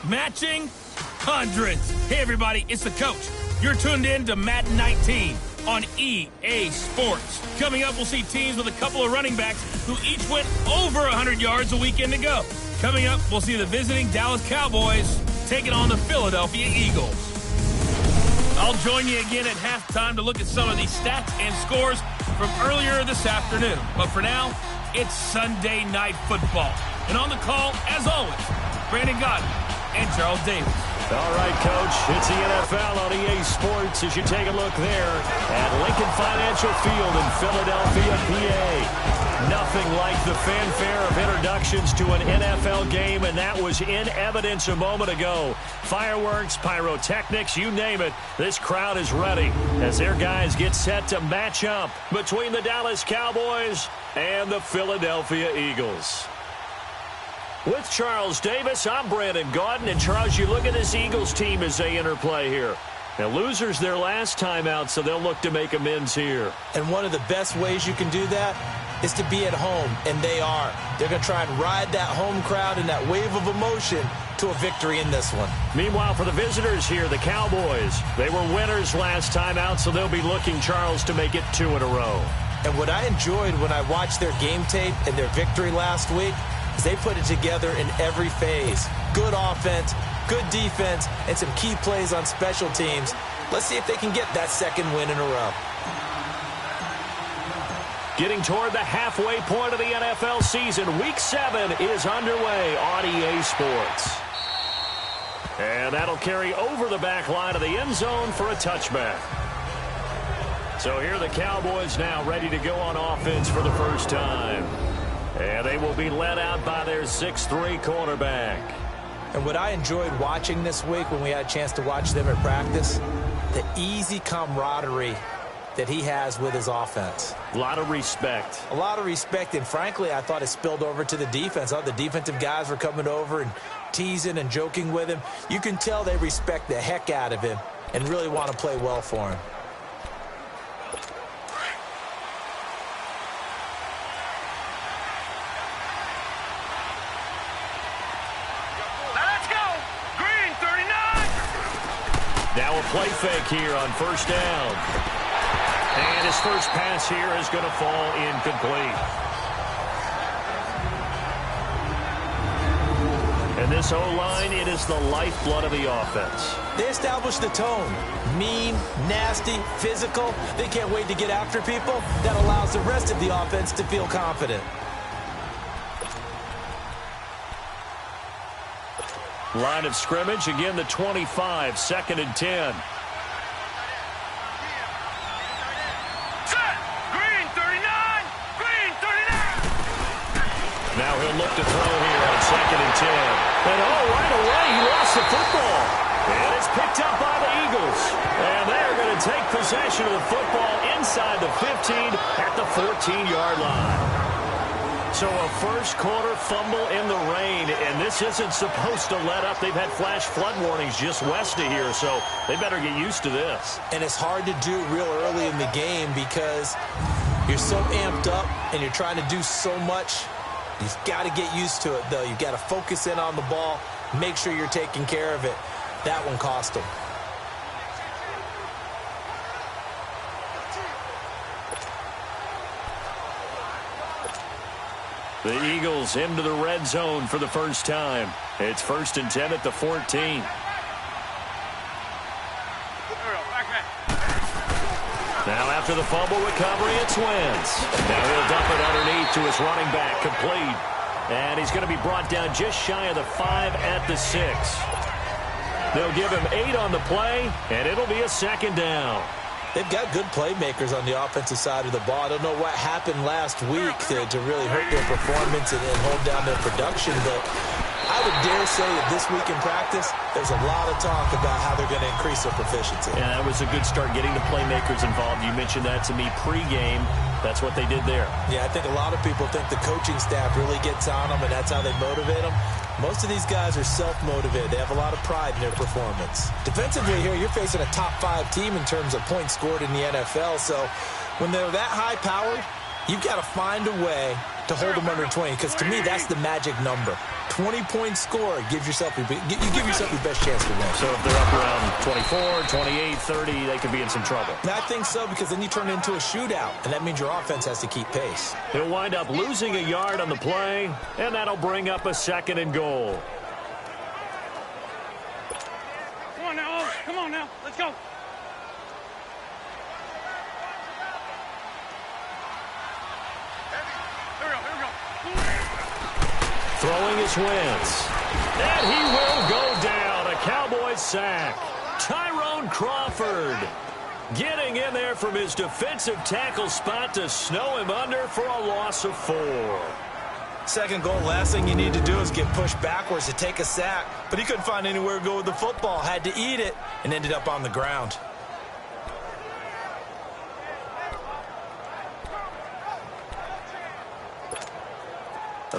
matching hundreds. Hey, everybody, it's the coach. You're tuned in to Madden 19 on EA Sports. Coming up, we'll see teams with a couple of running backs who each went over 100 yards a weekend ago. Coming up, we'll see the visiting Dallas Cowboys taking on the Philadelphia Eagles. I'll join you again at halftime to look at some of these stats and scores from earlier this afternoon. But for now, it's Sunday Night Football. And on the call, as always, Brandon Godden and Charles Davis. All right, Coach, it's the NFL on EA Sports as you take a look there at Lincoln Financial Field in Philadelphia, PA. Nothing like the fanfare of introductions to an NFL game, and that was in evidence a moment ago. Fireworks, pyrotechnics, you name it, this crowd is ready as their guys get set to match up between the Dallas Cowboys and the Philadelphia Eagles. With Charles Davis, I'm Brandon Gaudin. And Charles, you look at this Eagles team as they interplay here. Now, losers their last time out, so they'll look to make amends here. And one of the best ways you can do that is to be at home, and they are. They're going to try and ride that home crowd and that wave of emotion to a victory in this one. Meanwhile, for the visitors here, the Cowboys, they were winners last time out, so they'll be looking, Charles, to make it 2 in a row. And what I enjoyed when I watched their game tape and their victory last week, they put it together in every phase. Good offense, good defense, and some key plays on special teams. Let's see if they can get that second win in a row. Getting toward the halfway point of the NFL season, Week 7 is underway on EA Sports. And that'll carry over the back line of the end zone for a touchback. So here are the Cowboys now ready to go on offense for the first time. And they will be led out by their 6'3" quarterback. And what I enjoyed watching this week when we had a chance to watch them at practice, the easy camaraderie that he has with his offense. A lot of respect. A lot of respect, and frankly, I thought it spilled over to the defense. The defensive guys were coming over and teasing and joking with him. You can tell they respect the heck out of him and really want to play well for him. Now a play fake here on first down. And his first pass here is going to fall incomplete. And this O-line, it is the lifeblood of the offense. They established the tone. Mean, nasty, physical. They can't wait to get after people. That allows the rest of the offense to feel confident. Line of scrimmage, again the 25, 2nd and 10. Now he'll look to throw here on 2nd and 10. And right away he lost the football. And it's picked up by the Eagles. And they're going to take possession of the football inside the 15 at the 14-yard line. So a first quarter fumble in the rain, and this isn't supposed to let up. They've had flash flood warnings just west of here, so they better get used to this. And it's hard to do real early in the game because you're so amped up and you're trying to do so much. You've got to get used to it, though. You've got to focus in on the ball, make sure you're taking care of it. That one cost them. The Eagles into the red zone for the first time. It's 1st and 10 at the 14. Now after the fumble recovery, it's Wentz. Now he'll dump it underneath to his running back, complete. And he's going to be brought down just shy of the 5 at the 6. They'll give him 8 on the play, and it'll be a 2nd down. They've got good playmakers on the offensive side of the ball. I don't know what happened last week to really hurt their performance and hold down their production, but I would dare say that this week in practice, there's a lot of talk about how they're going to increase their proficiency. Yeah, that was a good start getting the playmakers involved. You mentioned that to me pregame. That's what they did there. Yeah, I think a lot of people think the coaching staff really gets on them, and that's how they motivate them. Most of these guys are self-motivated. They have a lot of pride in their performance. Defensively here, you're facing a top-5 team in terms of points scored in the NFL, so when they're that high-powered, you've got to find a way to hold them under 20, because to me, that's the magic number. 20-point score, you give yourself your best chance to win. So if they're up around 24, 28, 30, they could be in some trouble. And I think so, because then you turn it into a shootout, and that means your offense has to keep pace. He'll wind up losing a yard on the play, and that'll bring up a 2nd and goal. Come on now. Let's go. Here we go. Throwing his Wentz. And he will go down. A Cowboys sack. Tyrone Crawford getting in there from his defensive tackle spot to snow him under for a loss of 4. Second goal, last thing you need to do is get pushed backwards to take a sack. But he couldn't find anywhere to go with the football. Had to eat it and ended up on the ground.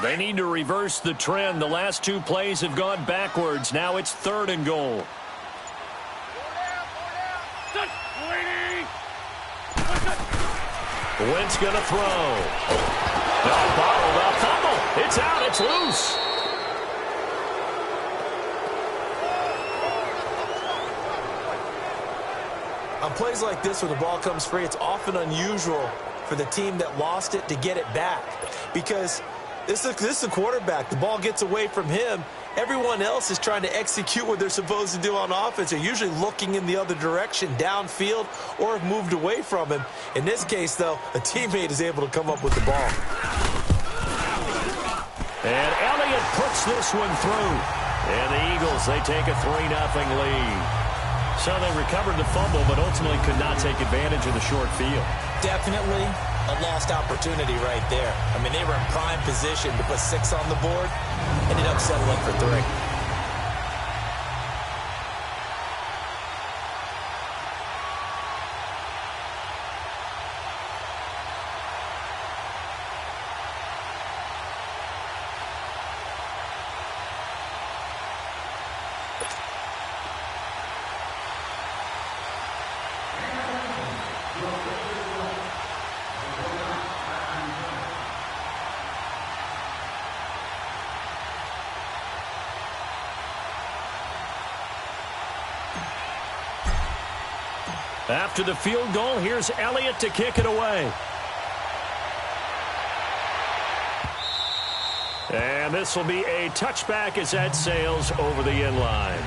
They need to reverse the trend. The last 2 plays have gone backwards. Now it's 3rd and goal. Wentz going to throw. Bottled up. Fumble. It's out. It's loose. On plays like this where the ball comes free, it's often unusual for the team that lost it to get it back. Because this is the quarterback. The ball gets away from him. Everyone else is trying to execute what they're supposed to do on offense. They're usually looking in the other direction, downfield, or have moved away from him. In this case, though, a teammate is able to come up with the ball. And Elliott puts this one through. And the Eagles, they take a 3-0 lead. So they recovered the fumble, but ultimately could not take advantage of the short field. Definitely a lost opportunity right there. I mean, they were in prime position to put 6 on the board. Ended up settling for 3. After the field goal, here's Elliott to kick it away. And this will be a touchback as that sails over the end line.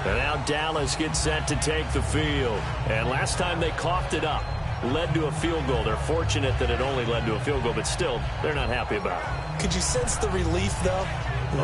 And now Dallas gets set to take the field. And last time they coughed it up, led to a field goal. They're fortunate that it only led to a field goal, but still, they're not happy about it. Could you sense the relief, though,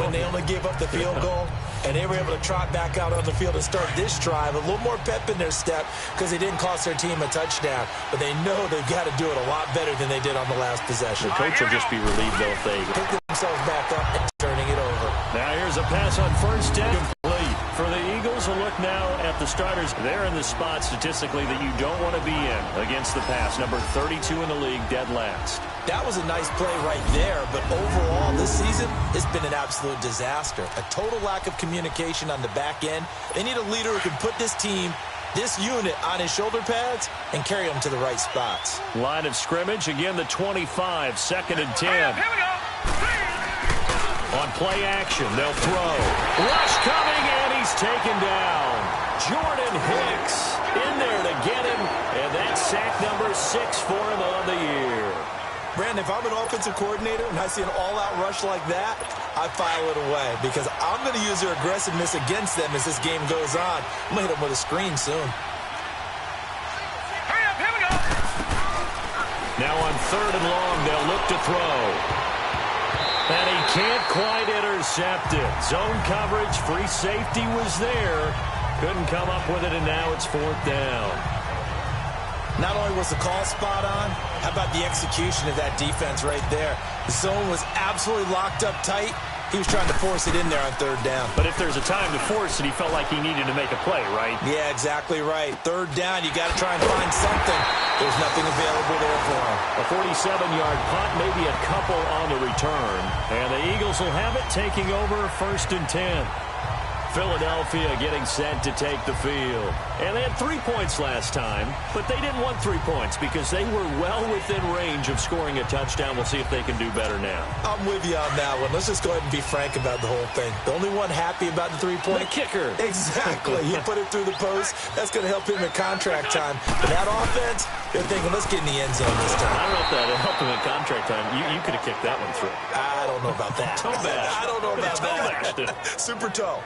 when they only gave up the field goal? And they were able to trot back out on the field and start this drive. A little more pep in their step because they didn't cost their team a touchdown. But they know they've got to do it a lot better than they did on the last possession. The coach will just be relieved, though, if they pick themselves back up and turning it over. Now here's a pass on first down. Complete. For the Eagles, a look now at the starters. They're in the spot statistically that you don't want to be in against the pass. Number 32 in the league, dead last. That was a nice play right there, but overall this season, it's been an absolute disaster. A total lack of communication on the back end. They need a leader who can put this team, this unit, on his shoulder pads and carry them to the right spots. Line of scrimmage, again the 25, 2nd and 10. Here we go. On play action, they'll throw. Rush coming, and he's taken down. Jordan Hicks in there to get him, and that's sack number 6 for him on the year. Brandon, if I'm an offensive coordinator and I see an all-out rush like that, I file it away because I'm going to use their aggressiveness against them as this game goes on. I'm going to hit them with a screen soon. Hurry up, here we go. Now on 3rd and long, they'll look to throw. And he can't quite intercept it. Zone coverage, free safety was there. Couldn't come up with it, and now it's 4th down. Not only was the call spot on, how about the execution of that defense right there? The zone was absolutely locked up tight. He was trying to force it in there on 3rd down. But if there's a time to force it, he felt like he needed to make a play, right? Yeah, exactly right. 3rd down, you got to try and find something. There's nothing available there for him. A 47-yard punt, maybe a couple on the return. And the Eagles will have it, taking over 1st and 10. Philadelphia getting set to take the field. And they had 3 points last time, but they didn't want 3 points because they were well within range of scoring a touchdown. We'll see if they can do better now. I'm with you on that one. Let's just go ahead and be frank about the whole thing. The only one happy about the 3-point? The kicker. Exactly. He put it through the post. That's going to help him in contract time. But that offense, they're thinking, let's get in the end zone this time. I don't know if that helped him in contract time. You could have kicked that one through. I don't know about that. Toe bash. I don't know about that. Super toe.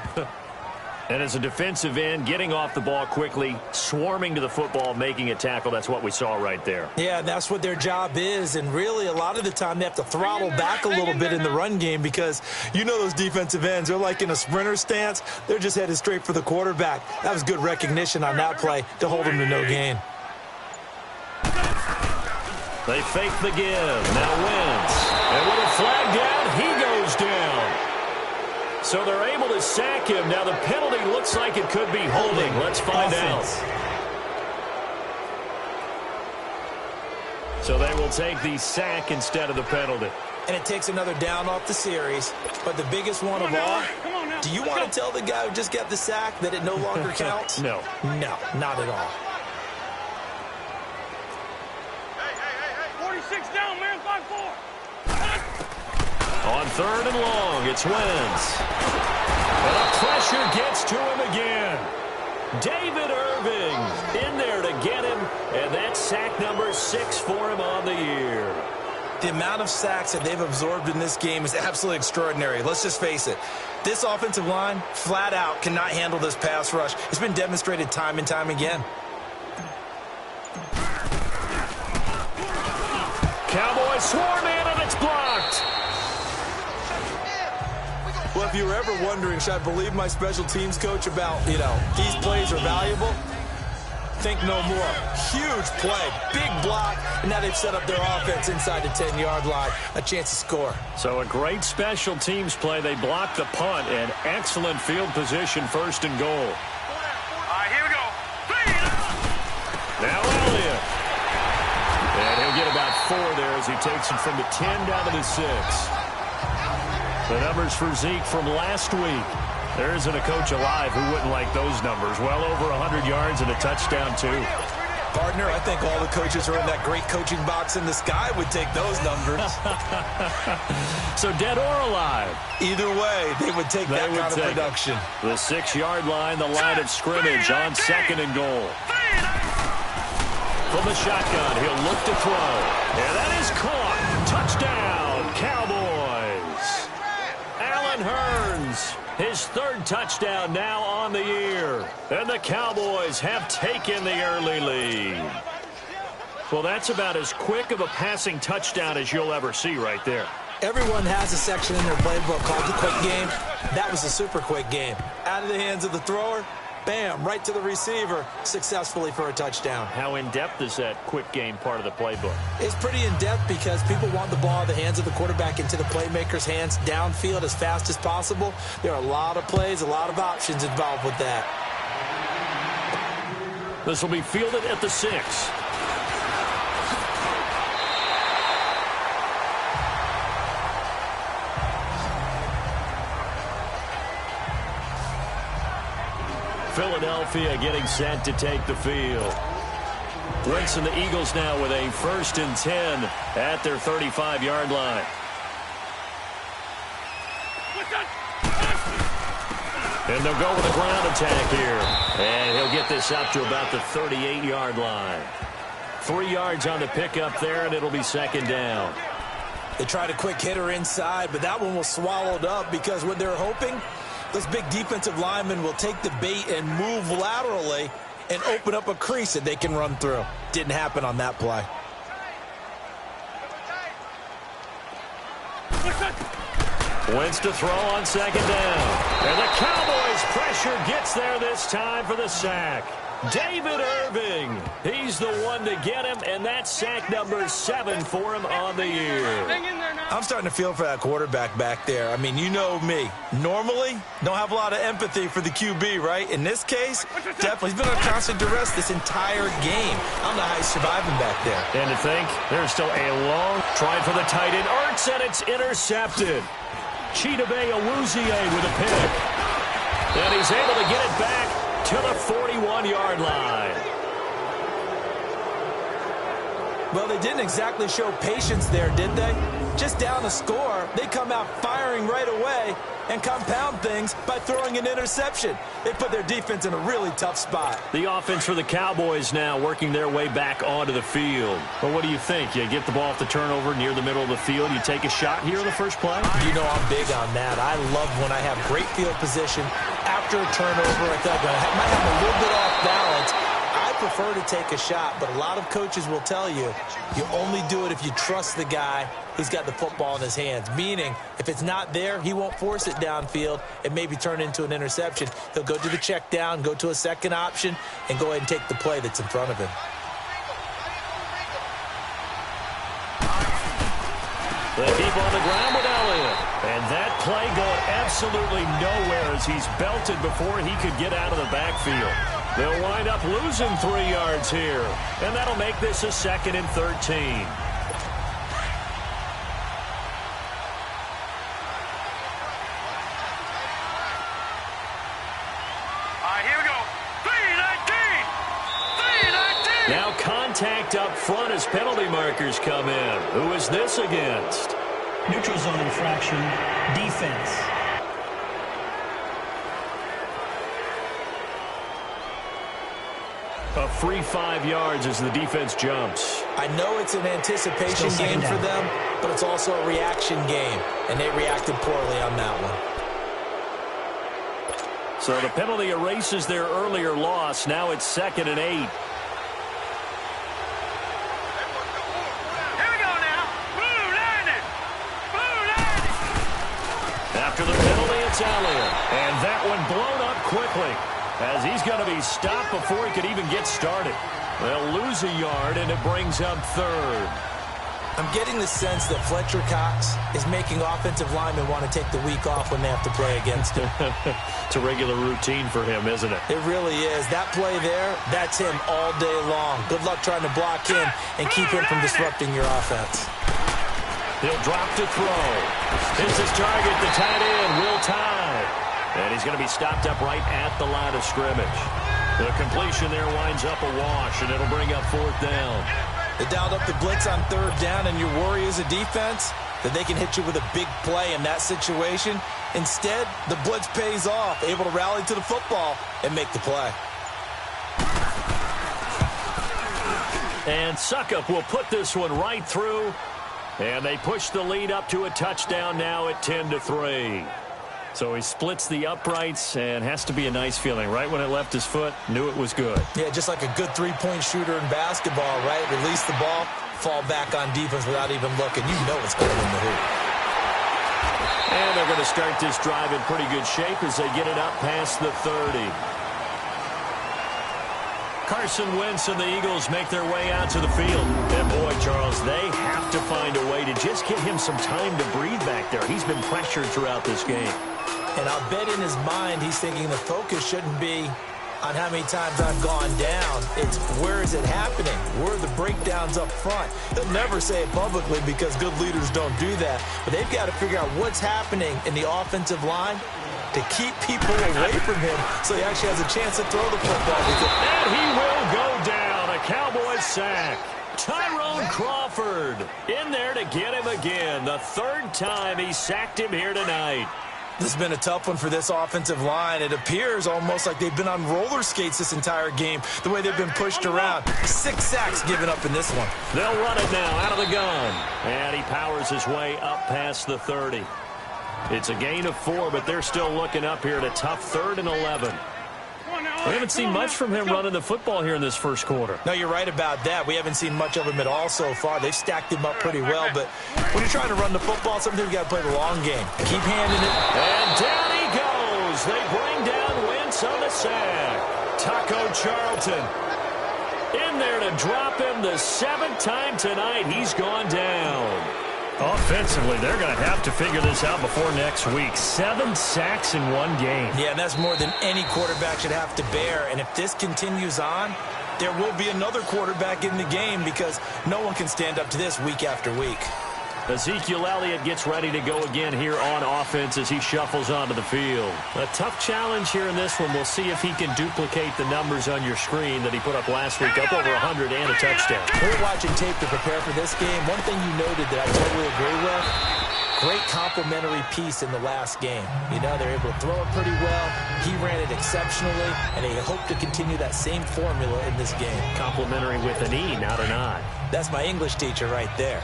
And as a defensive end, getting off the ball quickly, swarming to the football, making a tackle, that's what we saw right there. Yeah, that's what their job is. And really, a lot of the time, they have to throttle back a little bit in the run game because you know those defensive ends, they're like in a sprinter stance. They're just headed straight for the quarterback. That was good recognition on that play to hold him to no gain. They fake the give. Now Wentz. And with a flag down, he goes down. So they're able to sack him. Now the penalty looks like it could be holding. Let's find out. So they will take the sack instead of the penalty. And it takes another down off the series. But the biggest one of all, do you want to tell the guy who just got the sack that it no longer counts? No. No, not at all. Hey, 46 down, man, 5-4. On 3rd and long, it's Wentz. And the pressure gets to him again. David Irving in there to get him, and that's sack number 6 for him on the year. The amount of sacks that they've absorbed in this game is absolutely extraordinary. Let's just face it. This offensive line, flat out, cannot handle this pass rush. It's been demonstrated time and time again. Cowboys swarm in, and it's blocked. Well, if you were ever wondering, should I believe my special teams coach about, these plays are valuable? Think no more. Huge play, big block, and now they've set up their offense inside the 10-yard line. A chance to score. So a great special teams play. They blocked the punt, and excellent field position, 1st and goal. All right, here we go. Now Elliott. And he'll get about 4 there as he takes it from the 10 down to the 6. The numbers for Zeke from last week. There isn't a coach alive who wouldn't like those numbers. Well over 100 yards and a touchdown, too. Partner, I think all the coaches who are in that great coaching box in the sky would take those numbers. So dead or alive? Either way, they would take that kind of production. The 6-yard line, the line of scrimmage on 2nd and goal. From the shotgun, he'll look to throw. And that is caught. Touchdown, Cowboys. Allen Hurns, his 3rd touchdown now on the year. And the Cowboys have taken the early lead. Well, that's about as quick of a passing touchdown as you'll ever see right there. Everyone has a section in their playbook called the quick game. That was a super quick game. Out of the hands of the thrower, bam, right to the receiver, successfully for a touchdown. How in-depth is that quick game part of the playbook? It's pretty in-depth because people want the ball in the hands of the quarterback into the playmaker's hands downfield as fast as possible. There are a lot of plays, a lot of options involved with that. This will be fielded at the 6. Philadelphia getting set to take the field. Wentz and the Eagles now with a 1st and 10 at their 35-yard line. And they'll go with a ground attack here. And he'll get this up to about the 38-yard line. 3 yards on the pickup there, and it'll be 2nd down. They tried a quick hitter inside, but that one was swallowed up because what they're hoping, those big defensive linemen will take the bait and move laterally and open up a crease that they can run through. Didn't happen on that play. Wentz to throw on 2nd down. And the Cowboys pressure gets there this time for the sack. David Irving, he's the one to get him, and that's sack number 7 for him on the year. I'm starting to feel for that quarterback back there. I mean, you know me. Normally, don't have a lot of empathy for the QB, right? In this case, definitely. He's been under constant duress this entire game. I don't know how he's surviving back there. And to think, there's still a long try for the tight end. Ertz, and it's intercepted. Chidobe Awuzie with a pick. And he's able to get it back to the 41-yard line. Well, they didn't exactly show patience there, did they? Just down a score, they come out firing right away and compound things by throwing an interception. They put their defense in a really tough spot. The offense for the Cowboys now working their way back onto the field. Well, what do you think? You get the ball off the turnover near the middle of the field. You take a shot here in the first play? You know I'm big on that. I love when I have great field position after a turnover. I feel like I might have a little bit off balance. I prefer to take a shot, but a lot of coaches will tell you, you only do it if you trust the guy who's got the football in his hands. Meaning, if it's not there, he won't force it downfield and maybe turn into an interception. He'll go to the check down, go to a second option, and go ahead and take the play that's in front of him. They keep on the ground with Elliott. And that play going absolutely nowhere as he's belted before he could get out of the backfield. They'll wind up losing 3 yards here. And that'll make this a 2nd and 13. Here we go. 3-19. 3-19. Now contact up front as penalty markers come in. Who is this against? Neutral zone infraction, defense. A free 5 yards as the defense jumps. I know it's an anticipation game for them, but it's also a reaction game, and they reacted poorly on that one. So the penalty erases their earlier loss. Now it's 2nd and 8. After the penalty, it's Elliott. And that one blown up quickly as he's going to be stopped before he could even get started. They'll lose a yard, and it brings up 3rd. I'm getting the sense that Fletcher Cox is making offensive linemen want to take the week off when they have to play against him. It's a regular routine for him, isn't it? It really is. That play there, that's him all day long. Good luck trying to block him and keep him from disrupting your offense. He'll drop to throw. Here's his target, the tight end, Will Tye. And he's going to be stopped up right at the line of scrimmage. The completion there winds up a wash, and it'll bring up 4th down. They dialed up the blitz on 3rd down, and your worry as a defense that they can hit you with a big play in that situation. Instead, the blitz pays off, able to rally to the football and make the play. And Suckup will put this one right through. And they push the lead up to a touchdown now at 10-3. So he splits the uprights, and has to be a nice feeling. Right when it left his foot, knew it was good. Yeah, just like a good three-point shooter in basketball, right? Release the ball, fall back on defense without even looking. You know it's going in the hoop. And they're going to start this drive in pretty good shape as they get it up past the 30. Carson Wentz and the Eagles make their way out to the field. And boy, Charles, they have to find a way to just give him some time to breathe back there. He's been pressured throughout this game. And I'll bet in his mind he's thinking the focus shouldn't be on how many times I've gone down. It's where is it happening? Where are the breakdowns up front? They'll never say it publicly because good leaders don't do that. But they've got to figure out what's happening in the offensive line to keep people away from him so he actually has a chance to throw the football. And he will go down. A Cowboys sack. Tyrone Crawford in there to get him again. The 3rd time he sacked him here tonight. This has been a tough one for this offensive line. It appears almost like they've been on roller skates this entire game, the way they've been pushed around. 6 sacks given up in this one. They'll run it now out of the gun. And he powers his way up past the 30. It's a gain of 4, but they're still looking up here at a tough 3rd and 11. We haven't seen much from him running the football here in this first quarter. No, you're right about that. We haven't seen much of him at all so far. They've stacked him up pretty well, but when you're trying to run the football, sometimes you got to play the long game. Keep handing it. And down he goes. They bring down Wentz on the sack. Taco Charlton in there to drop him the 7th time tonight. He's gone down. Offensively, they're going to have to figure this out before next week. 7 sacks in one game. Yeah, that's more than any quarterback should have to bear. And if this continues on, there will be another quarterback in the game because no one can stand up to this week after week. Ezekiel Elliott gets ready to go again here on offense as he shuffles onto the field. A tough challenge here in this one. We'll see if he can duplicate the numbers on your screen that he put up last week, up over 100 and a touchdown. We're watching tape to prepare for this game. One thing you noted that I totally agree with, great complementary piece in the last game. You know, they're able to throw it pretty well. He ran it exceptionally, and they hope to continue that same formula in this game. Complimentary with an E, not an I. That's my English teacher right there.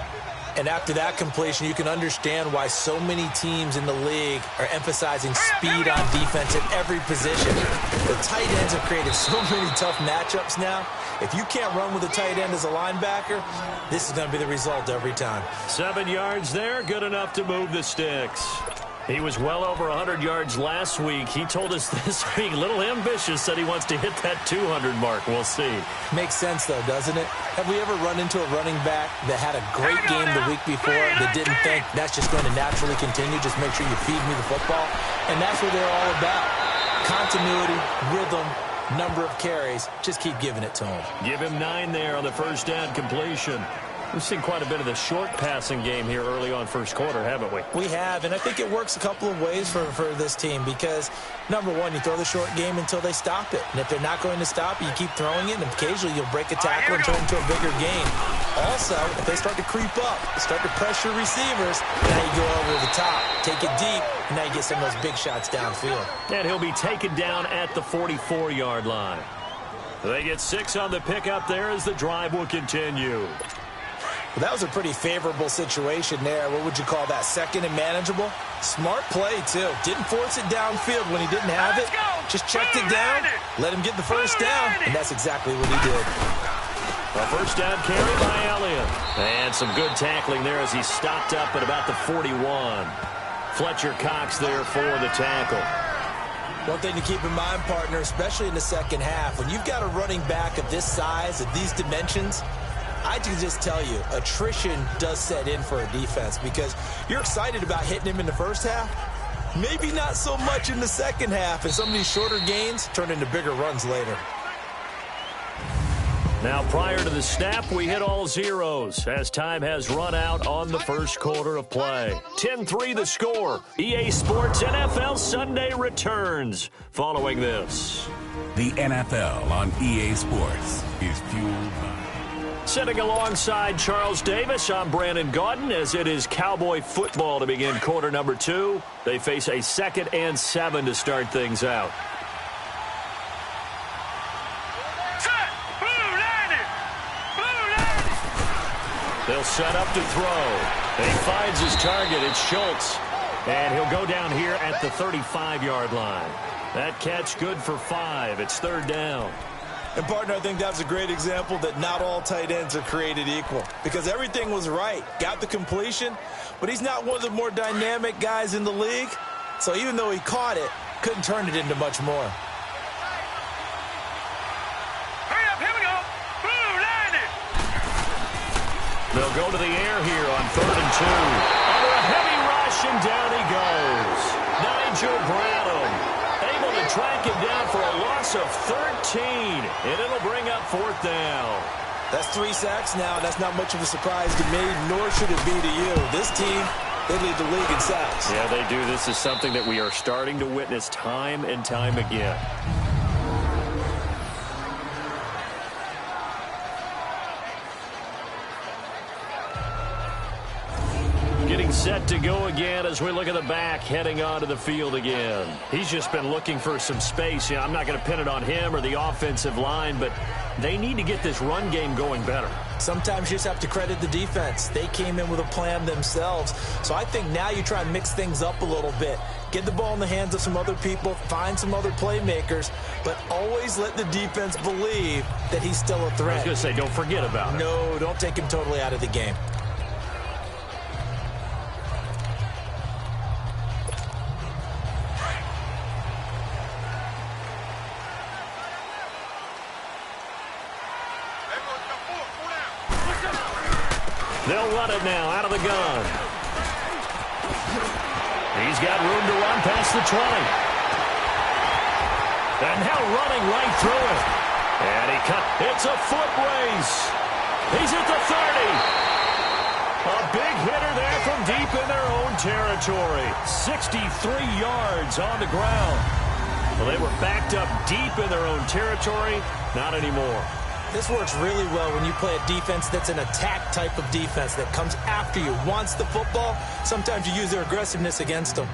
And after that completion, you can understand why so many teams in the league are emphasizing speed on defense at every position. The tight ends have created so many tough matchups now. If you can't run with a tight end as a linebacker, this is going to be the result every time. 7 yards there, good enough to move the sticks. He was well over 100 yards last week. He told us this week, a little ambitious, said he wants to hit that 200 mark. We'll see. Makes sense, though, doesn't it? Have we ever run into a running back that had a great game the week before that didn't think that's just going to naturally continue? Just make sure you feed me the football. And that's what they're all about. Continuity, rhythm, number of carries. Just keep giving it to him. Give him 9 there on the first down completion. We've seen quite a bit of the short passing game here early on first quarter, haven't we? We have, and I think it works a couple of ways for this team because, number one, you throw the short game until they stop it. And if they're not going to stop it, you keep throwing it, and occasionally you'll break a tackle and turn it into a bigger game. Also, if they start to creep up, start to pressure receivers, now you go over the top, take it deep, and now you get some of those big shots downfield. And he'll be taken down at the 44-yard line. They get 6 on the pickup there as the drive will continue. Well, that was a pretty favorable situation there. What would you call that? Second and manageable? Smart play, too. Didn't force it downfield when he didn't have it. Just checked it down, let him get the first down, and that's exactly what he did. A first down carry by Elliott. And some good tackling there as he stopped up at about the 41. Fletcher Cox there for the tackle. One thing to keep in mind, partner, especially in the second half, when you've got a running back of this size, of these dimensions, I can just tell you, attrition does set in for a defense because you're excited about hitting him in the first half. Maybe not so much in the second half, and some of these shorter gains turn into bigger runs later. Now, prior to the snap, we hit all zeros as time has run out on the first quarter of play. 10-3 the score. EA Sports NFL Sunday returns following this. The NFL on EA Sports is fueled by... Sitting alongside Charles Davis, I'm Brandon Gaudin as it is Cowboy football to begin quarter number 2. They face a 2nd and 7 to start things out. They'll set up to throw. He finds his target. It's Schultz. And he'll go down here at the 35-yard line. That catch good for 5. It's 3rd down. And, partner, I think that's a great example that not all tight ends are created equal because everything was right. Got the completion, but he's not one of the more dynamic guys in the league. So even though he caught it, couldn't turn it into much more. Hurry up, here we go. Blue, landed. They'll go to the air here on 3rd and 2. Under a heavy rush, and down he goes. Nigel Bradham able to track him down for a loss of 13, and it'll bring up 4th down. That's 3 sacks now. That's not much of a surprise to me, nor should it be to you. This team, they lead the league in sacks. Yeah, they do. This is something that we are starting to witness time and time again. Getting set to go again as we look at the back heading onto the field again. He's just been looking for some space. I'm not going to pin it on him or the offensive line, but they need to get this run game going better. Sometimes you just have to credit the defense. They came in with a plan themselves. So I think now you try and mix things up a little bit. Get the ball in the hands of some other people, find some other playmakers, but always let the defense believe that he's still a threat. I was going to say, don't forget about it. No, don't take him totally out of the game. They'll run it now out of the gun. He's got room to run past the 20. And now running right through it. And he cut. It's a foot race. He's at the 30. A big hitter there territory. 63 yards on the ground. Well, they were backed up deep in their own territory. Not anymore. This works really well when you play a defense that's an attack type of defense that comes after you, wants the football. Sometimes you use their aggressiveness against them.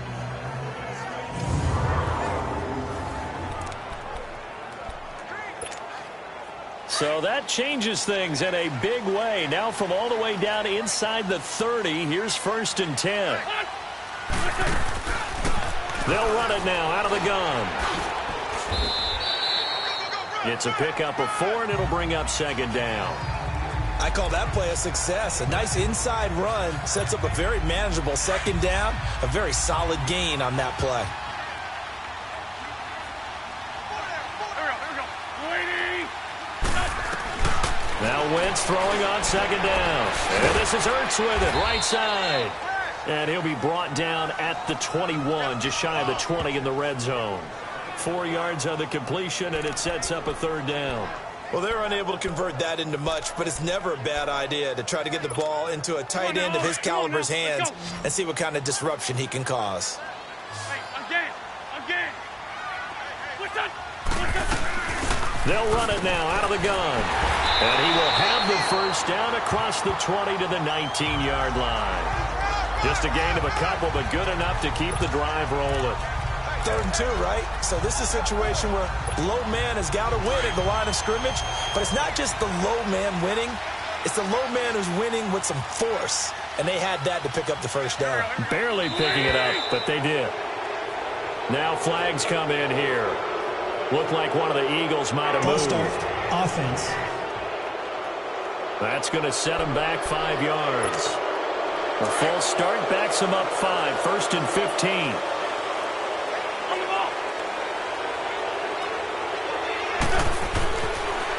So that changes things in a big way. Now from all the way down inside the 30, here's 1st and 10. They'll run it now out of the gun. It's a pickup of 4, and it'll bring up 2nd down. I call that play a success. A nice inside run sets up a very manageable 2nd down, a very solid gain on that play. Now Wentz throwing on 2nd down. And this is Ertz with it, right side. And he'll be brought down at the 21, just shy of the 20 in the red zone. 4 yards on the completion, and it sets up a 3rd down. Well, they're unable to convert that into much, but it's never a bad idea to try to get the ball into a tight end of his caliber's hands and see what kind of disruption he can cause. Again. They'll run it now out of the gun. And he will have the 1st down across the 20 to the 19-yard line. Just a gain of a couple, but good enough to keep the drive rolling. 3rd and 2, right? So this is a situation where low man has got to win at the line of scrimmage, but it's not just the low man winning. It's the low man who's winning with some force, and they had that to pick up the 1st down. Barely picking it up, but they did. Now flags come in here. Looked like one of the Eagles might have moved. Offense. That's going to set him back 5 yards. A false start backs him up 5. 1st and 15.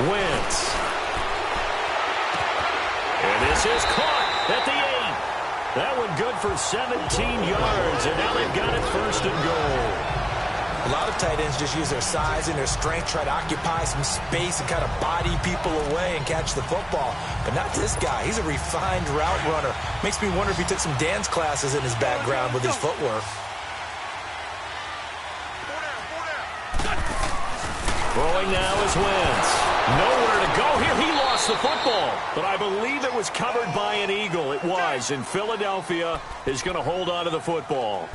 Wentz. And this is caught at the 8. That one good for 17 yards, and now they've got it 1st and goal. A lot of tight ends just use their size and their strength, try to occupy some space and kind of body people away and catch the football. But not this guy. He's a refined route runner. Makes me wonder if he took some dance classes in his background with his footwork. Throwing now is Wentz. Nowhere to go here. He lost the football. But I believe it was covered by an Eagle. It was. And Philadelphia is going to hold on to the football.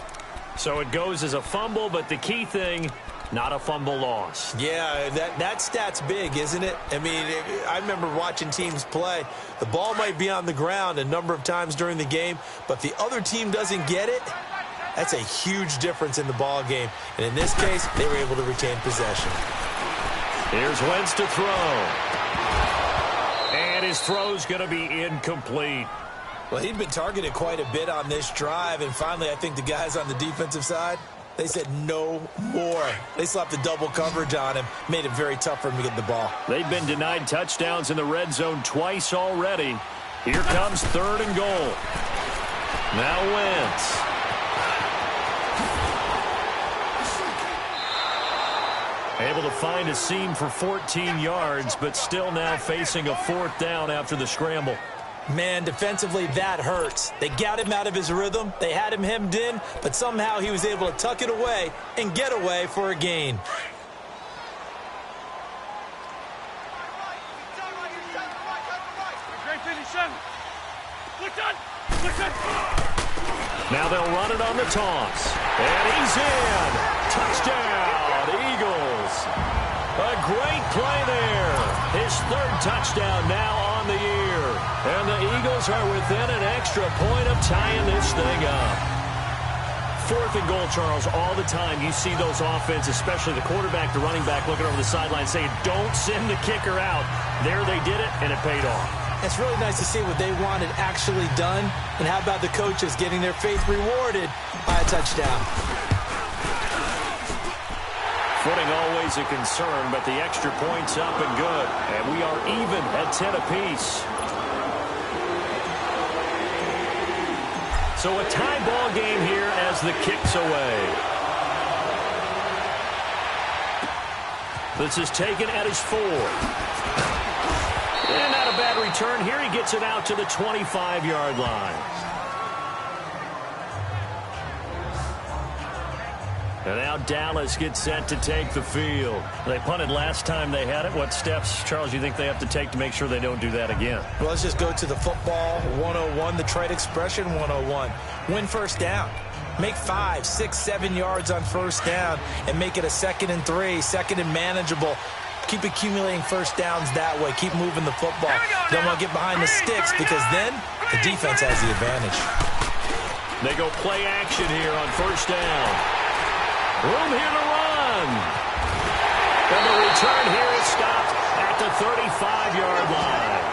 So it goes as a fumble, but the key thing, not a fumble loss. Yeah, that stat's big, isn't it? I mean, I remember watching teams play. The ball might be on the ground a number of times during the game, but if the other team doesn't get it, that's a huge difference in the ball game. And in this case, they were able to retain possession. Here's Wentz to throw. And his throw's going to be incomplete. Well, he'd been targeted quite a bit on this drive, and finally I think the guys on the defensive side, they said no more. They slapped the double coverage on him, made it very tough for him to get the ball. They've been denied touchdowns in the red zone twice already. Here comes 3rd and goal. Now Wentz. Able to find a seam for 14 yards, but still now facing a 4th down after the scramble. Man, defensively, that hurts. They got him out of his rhythm. They had him hemmed in, but somehow he was able to tuck it away and get away for a gain. Now they'll run it on the toss. And he's in. Touchdown, Eagles. A great play there. His 3rd touchdown now on the year. And the Eagles are within an extra point of tying this thing up. 4th and goal, Charles, all the time you see those offenses, especially the quarterback, the running back, looking over the sideline saying, don't send the kicker out. There they did it, and it paid off. It's really nice to see what they wanted actually done. And how about the coaches getting their faith rewarded by a touchdown? Footing always a concern, but the extra point's up and good. And we are even at 10 apiece. So a tie ball game here as the kick's away. This is taken at his 4. And not a bad return here. He gets it out to the 25-yard line. And now Dallas gets set to take the field. They punted last time they had it. What steps, Charles, you think they have to take to make sure they don't do that again? Well, let's just go to the football 101, the trade expression 101. Win first down. Make 5, 6, 7 yards on first down and make it a 2nd and 3, 2nd and manageable. Keep accumulating first downs that way. Keep moving the football. Don't want to get behind the sticks because then the defense has the advantage. They go play action here on first down. Room here to run. And the return here is stopped at the 35-yard line.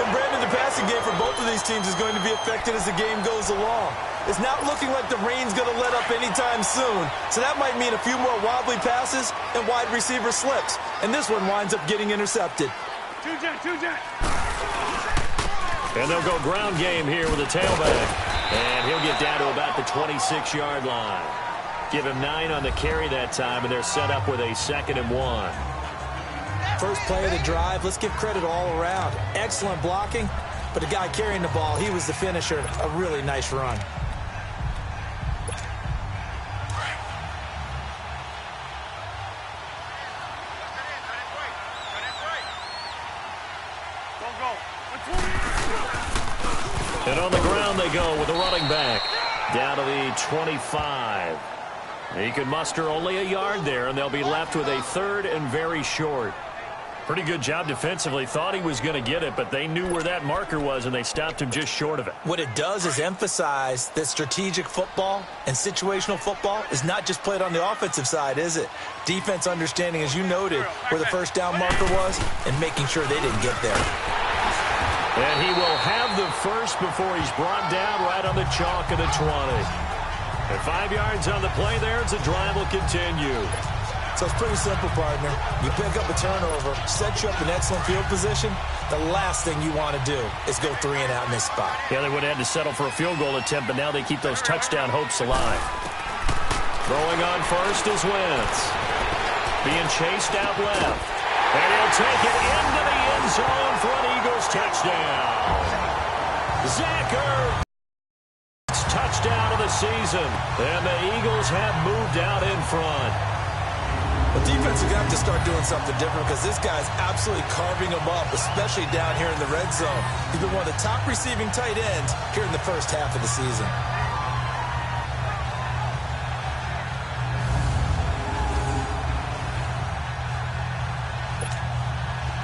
And Brandon, the passing game for both of these teams is going to be affected as the game goes along. It's not looking like the rain's going to let up anytime soon. So that might mean a few more wobbly passes and wide receiver slips. And this one winds up getting intercepted. And they'll go ground game here with a tailback. And he'll get down to about the 26-yard line. Give him 9 on the carry that time, and they're set up with a 2nd and 1. First play of the drive, let's give credit all around. Excellent blocking, but the guy carrying the ball, he was the finisher. A really nice run. And on the ground they go with a running back. Down to the 25. He could muster only a yard there, and they'll be left with a 3rd and very short. Pretty good job defensively. Thought he was going to get it, but they knew where that marker was, and they stopped him just short of it. What it does is emphasize that strategic football and situational football is not just played on the offensive side, is it? Defense understanding, as you noted, where the first down marker was and making sure they didn't get there. And he will have the first before he's brought down right on the chalk of the 20. And 5 yards on the play there as the drive will continue. So it's pretty simple, partner. You pick up a turnover, set you up in excellent field position. The last thing you want to do is go 3 and out in this spot. Yeah, they would have had to settle for a field goal attempt, but now they keep those touchdown hopes alive. Throwing on first is Wentz. Being chased out left. And he'll take it into the end zone for an Eagles touchdown. Zach Ertz, touchdown of the season. And the Eagles have moved out in front. The defense is going to have to start doing something different because this guy's absolutely carving them up, especially down here in the red zone. He's been one of the top receiving tight ends here in the first half of the season.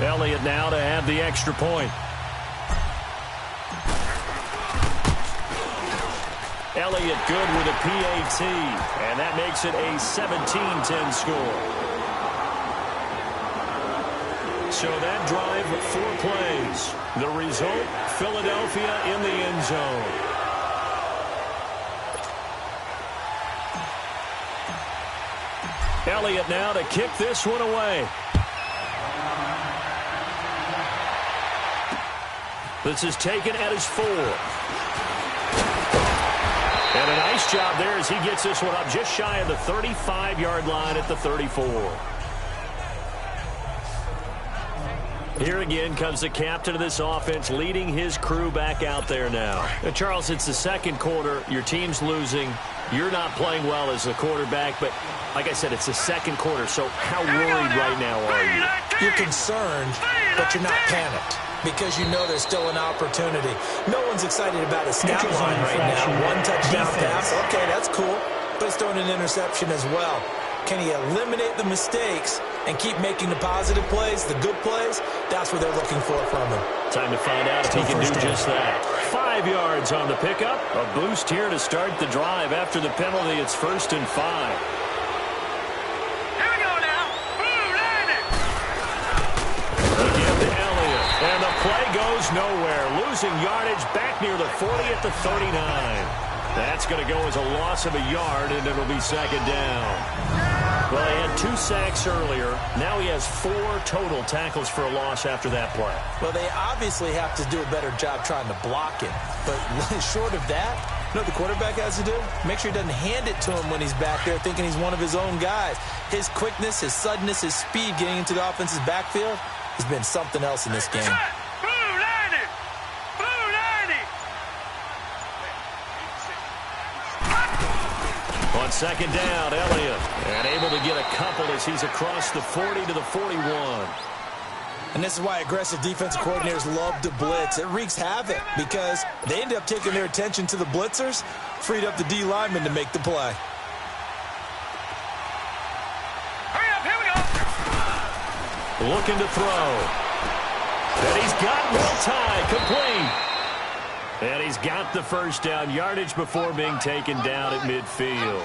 Elliott now to have the extra point. Elliott good with a PAT, and that makes it a 17-10 score. So that drive, 4 plays. The result, Philadelphia in the end zone. Elliott now to kick this one away. This is taken at his 4. And a nice job there as he gets this one up just shy of the 35-yard line at the 34. Here again comes the captain of this offense leading his crew back out there now. Charles, it's the second quarter. Your team's losing. You're not playing well as the quarterback, but like I said, it's the second quarter, so how worried right now are you? You're concerned, but you're not panicked because you know there's still an opportunity. No one's excited about a stat line right now. 1 touchdown pass, okay, that's cool, but it's throwing an interception as well. Can he eliminate the mistakes and keep making the positive plays, the good plays? That's what they're looking for from him. Time to find out if he can do just that. 5 yards on the pickup. A boost here to start the drive. After the penalty, it's 1st and 5. Here we go now. Boom, landed. Again to Elliott. And the play goes nowhere. Losing yardage back near the 40 at the 39. That's going to go as a loss of a yard, and it'll be 2nd down. Well, he had 2 sacks earlier. Now he has 4 total tackles for a loss after that play. Well, they obviously have to do a better job trying to block him. But short of that, you know what the quarterback has to do? Make sure he doesn't hand it to him when he's back there thinking he's one of his own guys. His quickness, his suddenness, his speed getting into the offense's backfield has been something else in this game. Boom, landed. Boom, landed. second down, Elliott. And able to get a couple as he's across the 40 to the 41. And this is why aggressive defensive coordinators love to blitz. It wreaks havoc because they end up taking their attention to the blitzers, freed up the D lineman to make the play. Hurry up, here we go. Looking to throw. And he's got one tie, complete. And he's got the first down, yardage before being taken down at midfield.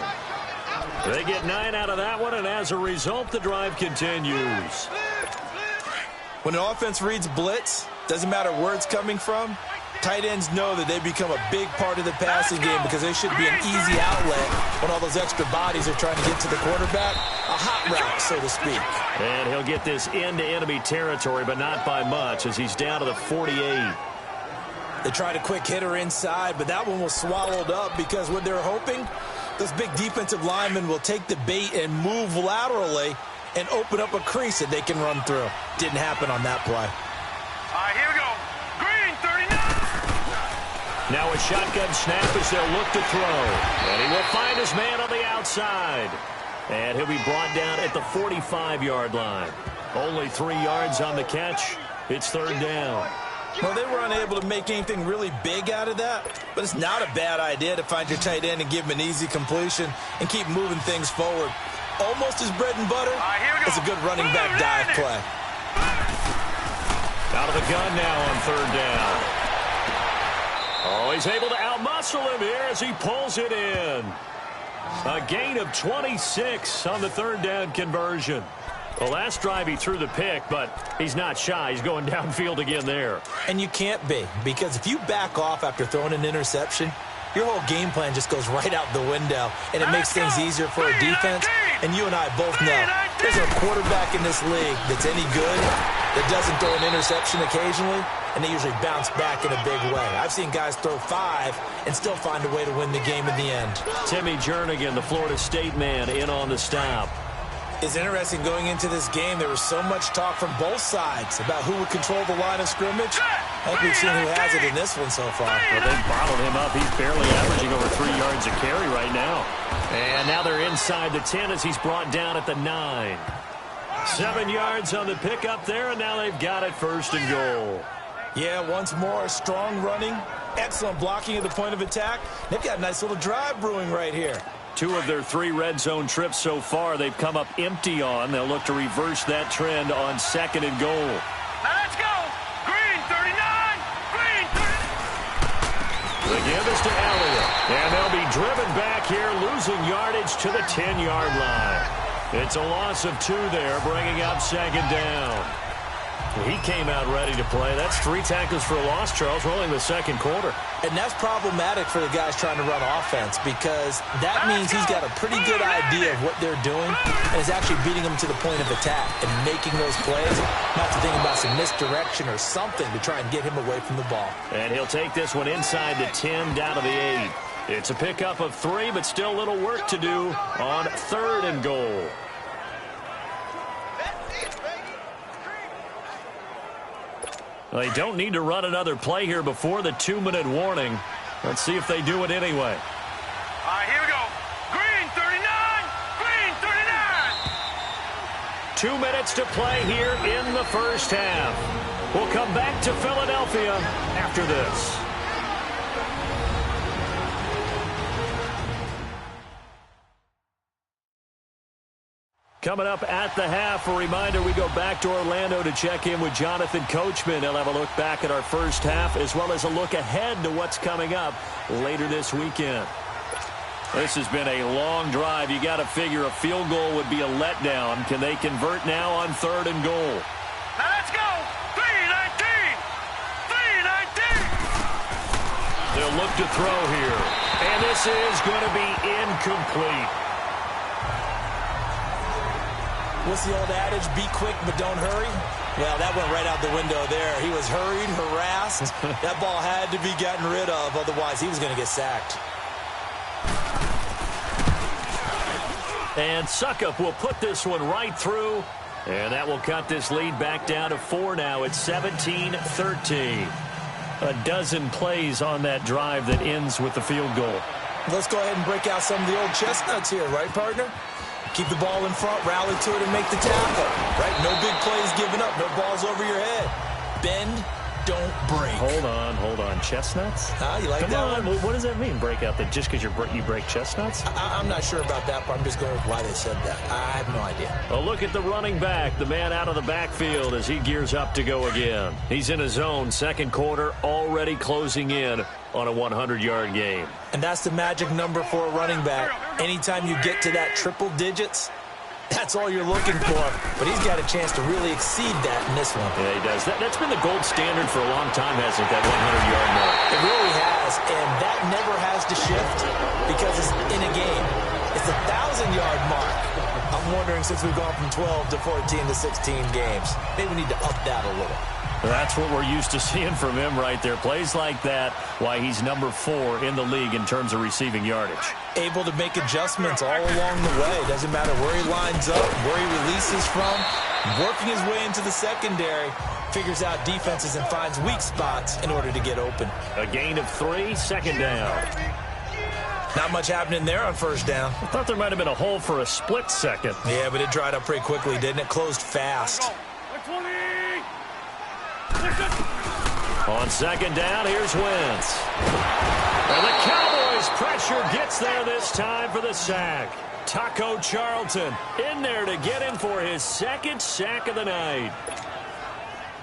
They get 9 out of that one, and as a result, the drive continues. When an offense reads blitz, doesn't matter where it's coming from, tight ends know that they become a big part of the passing game because they should be an easy outlet when all those extra bodies are trying to get to the quarterback. A hot route, so to speak. And he'll get this into enemy territory, but not by much as he's down to the 48. They tried a quick hitter inside, but that one was swallowed up because what they're hoping, those big defensive linemen will take the bait and move laterally and open up a crease that they can run through. Didn't happen on that play. All right, here we go. Green, 39. Now a shotgun snap as they'll look to throw. And he will find his man on the outside. And he'll be brought down at the 45-yard line. Only 3 yards on the catch. It's third down. Well, they were unable to make anything really big out of that, but it's not a bad idea to find your tight end and give him an easy completion and keep moving things forward. Almost his bread and butter. It's a good running back dive play. Out of the gun now on third down. Oh, he's able to outmuscle him here as he pulls it in. A gain of 26 on the third down conversion. The last drive he threw the pick, but he's not shy. He's going downfield again there. And you can't be, because if you back off after throwing an interception, your whole game plan just goes right out the window, and it makes things easier for a defense. And you and I both know there's a quarterback in this league that's any good that doesn't throw an interception occasionally, and they usually bounce back in a big way. I've seen guys throw 5 and still find a way to win the game in the end. Timmy Jernigan, the Florida State man, in on the stop. It's interesting going into this game. There was so much talk from both sides about who would control the line of scrimmage. I think we've seen who has it in this one so far. Well, they bottled him up. He's barely averaging over 3 yards a carry right now. And now they're inside the 10 as he's brought down at the 9. 7 yards on the pickup there, and now they've got it first and goal. Yeah, once more, strong running, excellent blocking at the point of attack. They've got a nice little drive brewing right here. 2 of their 3 red zone trips so far they've come up empty on. They'll look to reverse that trend on second and goal. Now let's go. Green, 39. Green, 39. The give is to Elliott. And they'll be driven back here, losing yardage to the 10-yard line. It's a loss of 2 there, bringing up second down. He came out ready to play. That's 3 tackles for a loss, Charles. We're only in the second quarter. And that's problematic for the guys trying to run offense because that means he's got a pretty good idea of what they're doing and is actually beating them to the point of attack and making those plays, not to think about some misdirection or something to try and get him away from the ball. And he'll take this one inside the 10 down to the 8. It's a pickup of 3, but still a little work to do on third and goal. They don't need to run another play here before the 2-minute warning. Let's see if they do it anyway. All right, here we go. Green, 39. Green, 39. 2 minutes to play here in the first half. We'll come back to Philadelphia after this. Coming up at the half, a reminder, we go back to Orlando to check in with Jonathan Coachman. He'll have a look back at our first half as well as a look ahead to what's coming up later this weekend. This has been a long drive. You got to figure a field goal would be a letdown. Can they convert now on third and goal? Now let's go. 3-19. 3-19. They'll look to throw here. And this is going to be incomplete. What's the old adage? Be quick, but don't hurry. Well, that went right out the window there. He was hurried, harassed. That ball had to be gotten rid of. Otherwise, he was going to get sacked. And Suckup will put this one right through. And that will cut this lead back down to 4 now. It's 17-13. A dozen plays on that drive that ends with the field goal. Let's go ahead and break out some of the old chestnuts here, right, partner? Keep the ball in front, rally to it, and make the tackle, right? No big plays given up, no balls over your head. Bend, don't break. Hold on. Chestnuts? You like Come that on. one? What does that mean, break out? That just because you break chestnuts? I'm not sure about that, but I'm just going with why they said that. I have no idea. A look at the running back, the man out of the backfield as he gears up to go again. He's in his own second quarter, already closing in on a 100-yard game. And that's the magic number for a running back. Anytime you get to that triple digits, that's all you're looking for. But he's got a chance to really exceed that in this one. Yeah, he does. That's been the gold standard for a long time, hasn't it, that 100-yard mark? It really has, and that never has to shift because it's in a game. It's a 1,000-yard mark. I'm wondering, since we've gone from 12 to 14 to 16 games, maybe we need to up that a little. That's what we're used to seeing from him right there. Plays like that, why he's number 4 in the league in terms of receiving yardage. Able to make adjustments all along the way. Doesn't matter where he lines up, where he releases from. Working his way into the secondary, figures out defenses and finds weak spots in order to get open. A gain of 3, second down. Not much happening there on first down. I thought there might have been a hole for a split second. Yeah, but it dried up pretty quickly, didn't it? Closed fast. On second down, here's Wentz. And the Cowboys pressure gets there this time for the sack. Taco Charlton in there to get him for his second sack of the night.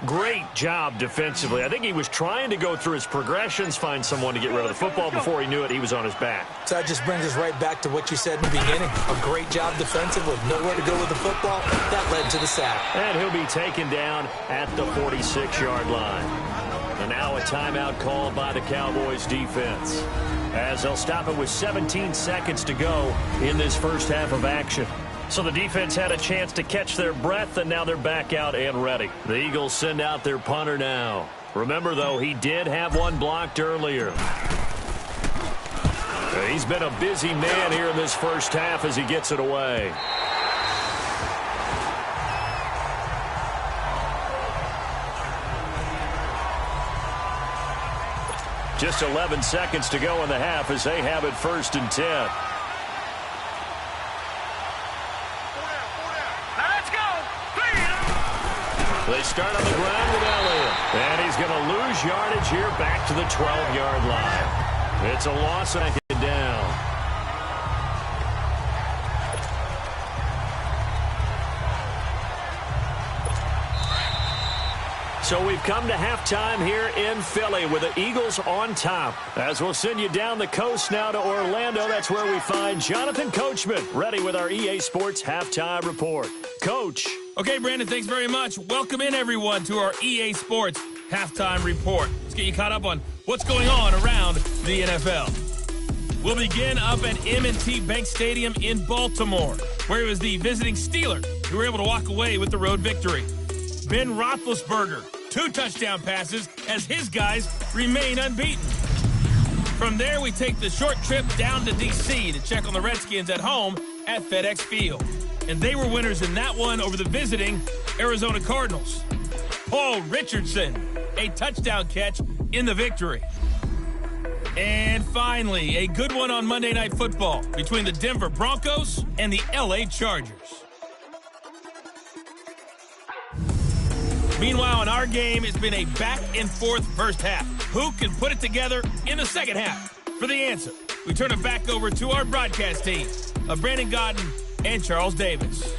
Great job defensively. I think he was trying to go through his progressions, find someone to get rid of the football. Before he knew it, he was on his back. So that just brings us right back to what you said in the beginning. A great job defensively. Nowhere to go with the football. That led to the sack. And he'll be taken down at the 46-yard line. And now a timeout called by the Cowboys defense, as they'll stop it with 17 seconds to go in this first half of action. So the defense had a chance to catch their breath, and now they're back out and ready. The Eagles send out their punter now. Remember, though, he did have one blocked earlier. He's been a busy man here in this first half as he gets it away. Just 11 seconds to go in the half as they have it 1st and 10. Let's go. They start on the ground with Elliott. And he's going to lose yardage here back to the 12-yard line. It's a loss and second down. So we've come to halftime here in Philly with the Eagles on top. As we'll send you down the coast now to Orlando, that's where we find Jonathan Coachman ready with our EA Sports Halftime Report. Coach. Okay, Brandon, thanks very much. Welcome in, everyone, to our EA Sports Halftime Report. Let's get you caught up on what's going on around the NFL. We'll begin up at M&T Bank Stadium in Baltimore, where it was the visiting Steelers who were able to walk away with the road victory. Ben Roethlisberger, 2 touchdown passes as his guys remain unbeaten. From there, we take the short trip down to D.C. to check on the Redskins at home at FedEx Field. And they were winners in that one over the visiting Arizona Cardinals. Paul Richardson, a touchdown catch in the victory. And finally, a good one on Monday Night Football between the Denver Broncos and the L.A. Chargers. Meanwhile, in our game, it's been a back-and-forth first half. Who can put it together in the second half? For the answer, we turn it back over to our broadcast team of Brandon Godden and Charles Davis.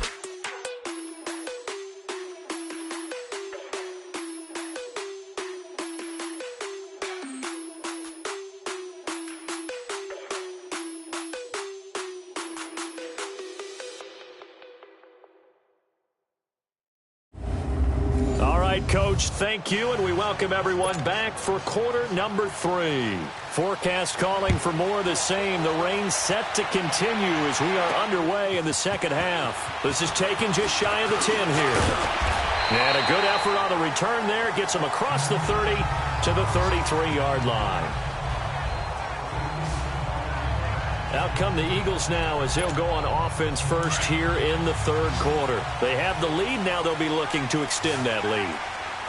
Coach, thank you, and we welcome everyone back for quarter number 3. Forecast calling for more of the same. The rain set to continue as we are underway in the second half. This is taken just shy of the 10 here. And a good effort on the return there. Gets them across the 30 to the 33-yard line. Out come the Eagles now as they'll go on offense first here in the third quarter. They have the lead. Now they'll be looking to extend that lead.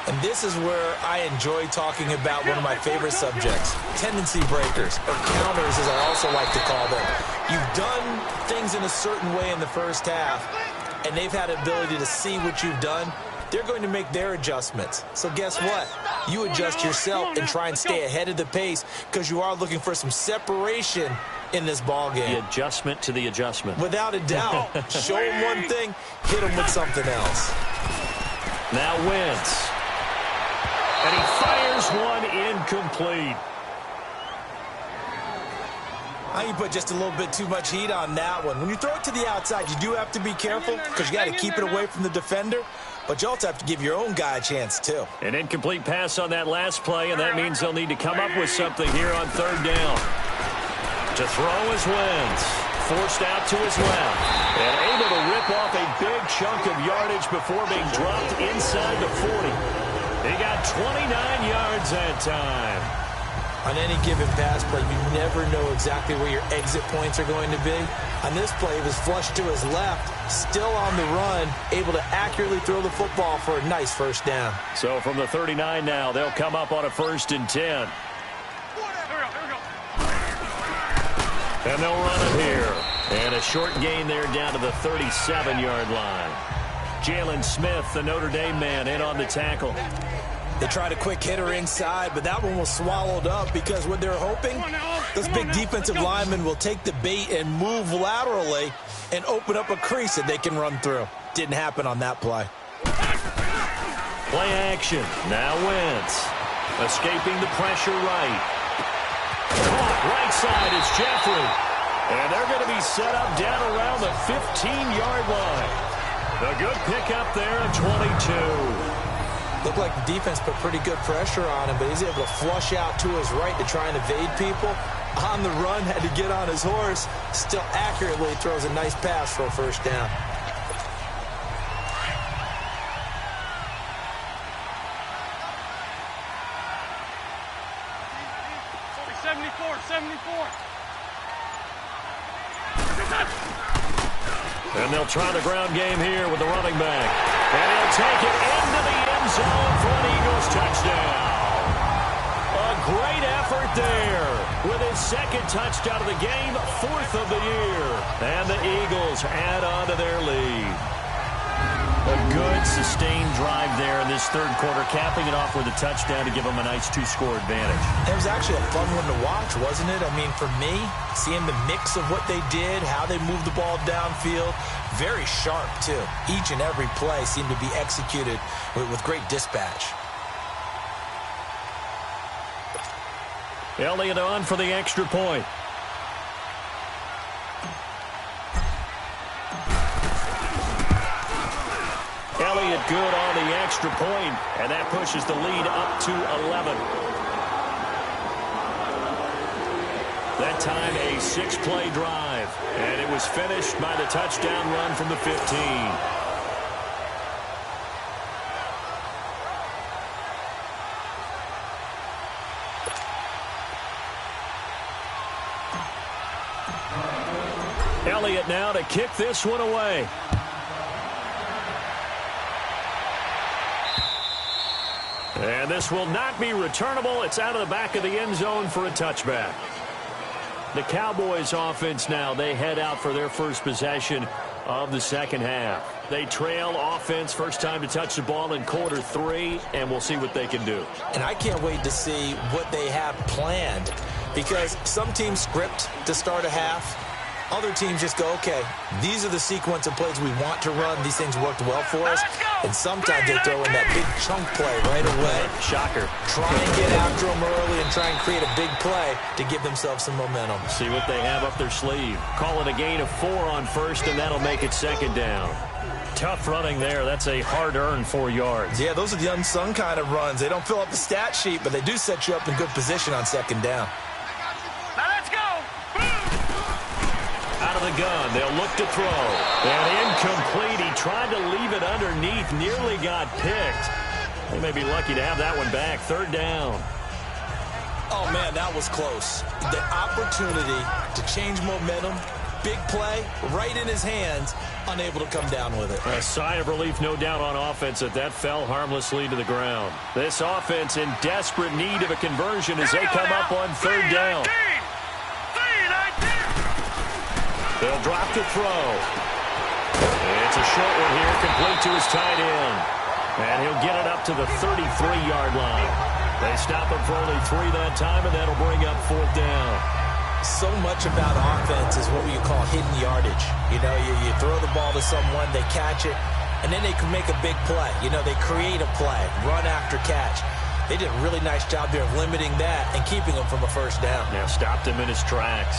And this is where I enjoy talking about one of my favorite subjects, tendency breakers, or counters as I also like to call them. You've done things in a certain way in the first half, and they've had the ability to see what you've done. They're going to make their adjustments. So guess what? You adjust yourself and try and stay ahead of the pace because you are looking for some separation in this ball game. The adjustment to the adjustment. Without a doubt. Show them one thing, hit them with something else. Now Wentz. And he fires one incomplete. I think you put just a little bit too much heat on that one. When you throw it to the outside, you do have to be careful because you got to keep it away from the defender. But you also have to give your own guy a chance, too. An incomplete pass on that last play, and that means they'll need to come up with something here on third down. To throw is Wentz. Forced out to his left. And able to rip off a big chunk of yardage before being dropped inside the 40. He got 29 yards that time. On any given pass play, you never know exactly where your exit points are going to be. On this play, he was flushed to his left, still on the run, able to accurately throw the football for a nice first down. So from the 39 now, they'll come up on a 1st and 10. And they'll run it here. And a short gain there down to the 37-yard line. Jalen Smith, the Notre Dame man, in on the tackle. They tried a quick hitter inside, but that one was swallowed up because what they're hoping, those big defensive linemen will take the bait and move laterally and open up a crease that they can run through. Didn't happen on that play. Play action. Now Wentz. Escaping the pressure right. Caught right side is Jeffrey. And they're going to be set up down around the 15-yard line. A good pickup there at 22. Looked like the defense put pretty good pressure on him, but he's able to flush out to his right to try and evade people. On the run, had to get on his horse. Still accurately throws a nice pass for a first down. And they'll try the ground game here with the running back. And he'll take it into the end zone for an Eagles touchdown. A great effort there with his 2nd touchdown of the game, 4th of the year. And the Eagles add on to their lead. A good, sustained drive there in this 3rd quarter, capping it off with a touchdown to give them a nice 2-score advantage. It was actually a fun one to watch, wasn't it? I mean, for me, seeing the mix of what they did, how they moved the ball downfield, very sharp, too. Each and every play seemed to be executed with great dispatch. Elliott on for the extra point. Elliott good on the extra point, and that pushes the lead up to 11. That time a 6-play drive, and it was finished by the touchdown run from the 15. Elliott now to kick this one away. And this will not be returnable. It's out of the back of the end zone for a touchback. The Cowboys offense now, they head out for their first possession of the 2nd half. They trail offense, first time to touch the ball in quarter 3, and we'll see what they can do. And I can't wait to see what they have planned, because some teams script to start a half. Other teams just go, okay, these are the sequence of plays we want to run. These things worked well for us. And sometimes they throw in that big chunk play right away. Shocker. Try and get after them early and try and create a big play to give themselves some momentum. See what they have up their sleeve. Call it a gain of 4 on first, and that'll make it 2nd down. Tough running there. That's a hard-earned 4 yards. Yeah, those are the unsung kind of runs. They don't fill up the stat sheet, but they do set you up in good position on 2nd down. Out of the gun, they'll look to throw. And incomplete. He tried to leave it underneath, nearly got picked. They may be lucky to have that one back. 3rd down. Oh, man, that was close. The opportunity to change momentum, big play right in his hands, unable to come down with it. A sigh of relief, no doubt, on offense that fell harmlessly to the ground. This offense in desperate need of a conversion as they come up on third down. They'll drop to throw. It's a short one here, complete to his tight end. And he'll get it up to the 33-yard line. They stop him for only 3 that time, and that'll bring up fourth down. So much about offense is what you call hidden yardage. You know, you throw the ball to someone, they catch it, and then they can make a big play. You know, they create a play, run after catch. They did a really nice job there of limiting that and keeping him from a first down. Now stopped him in his tracks.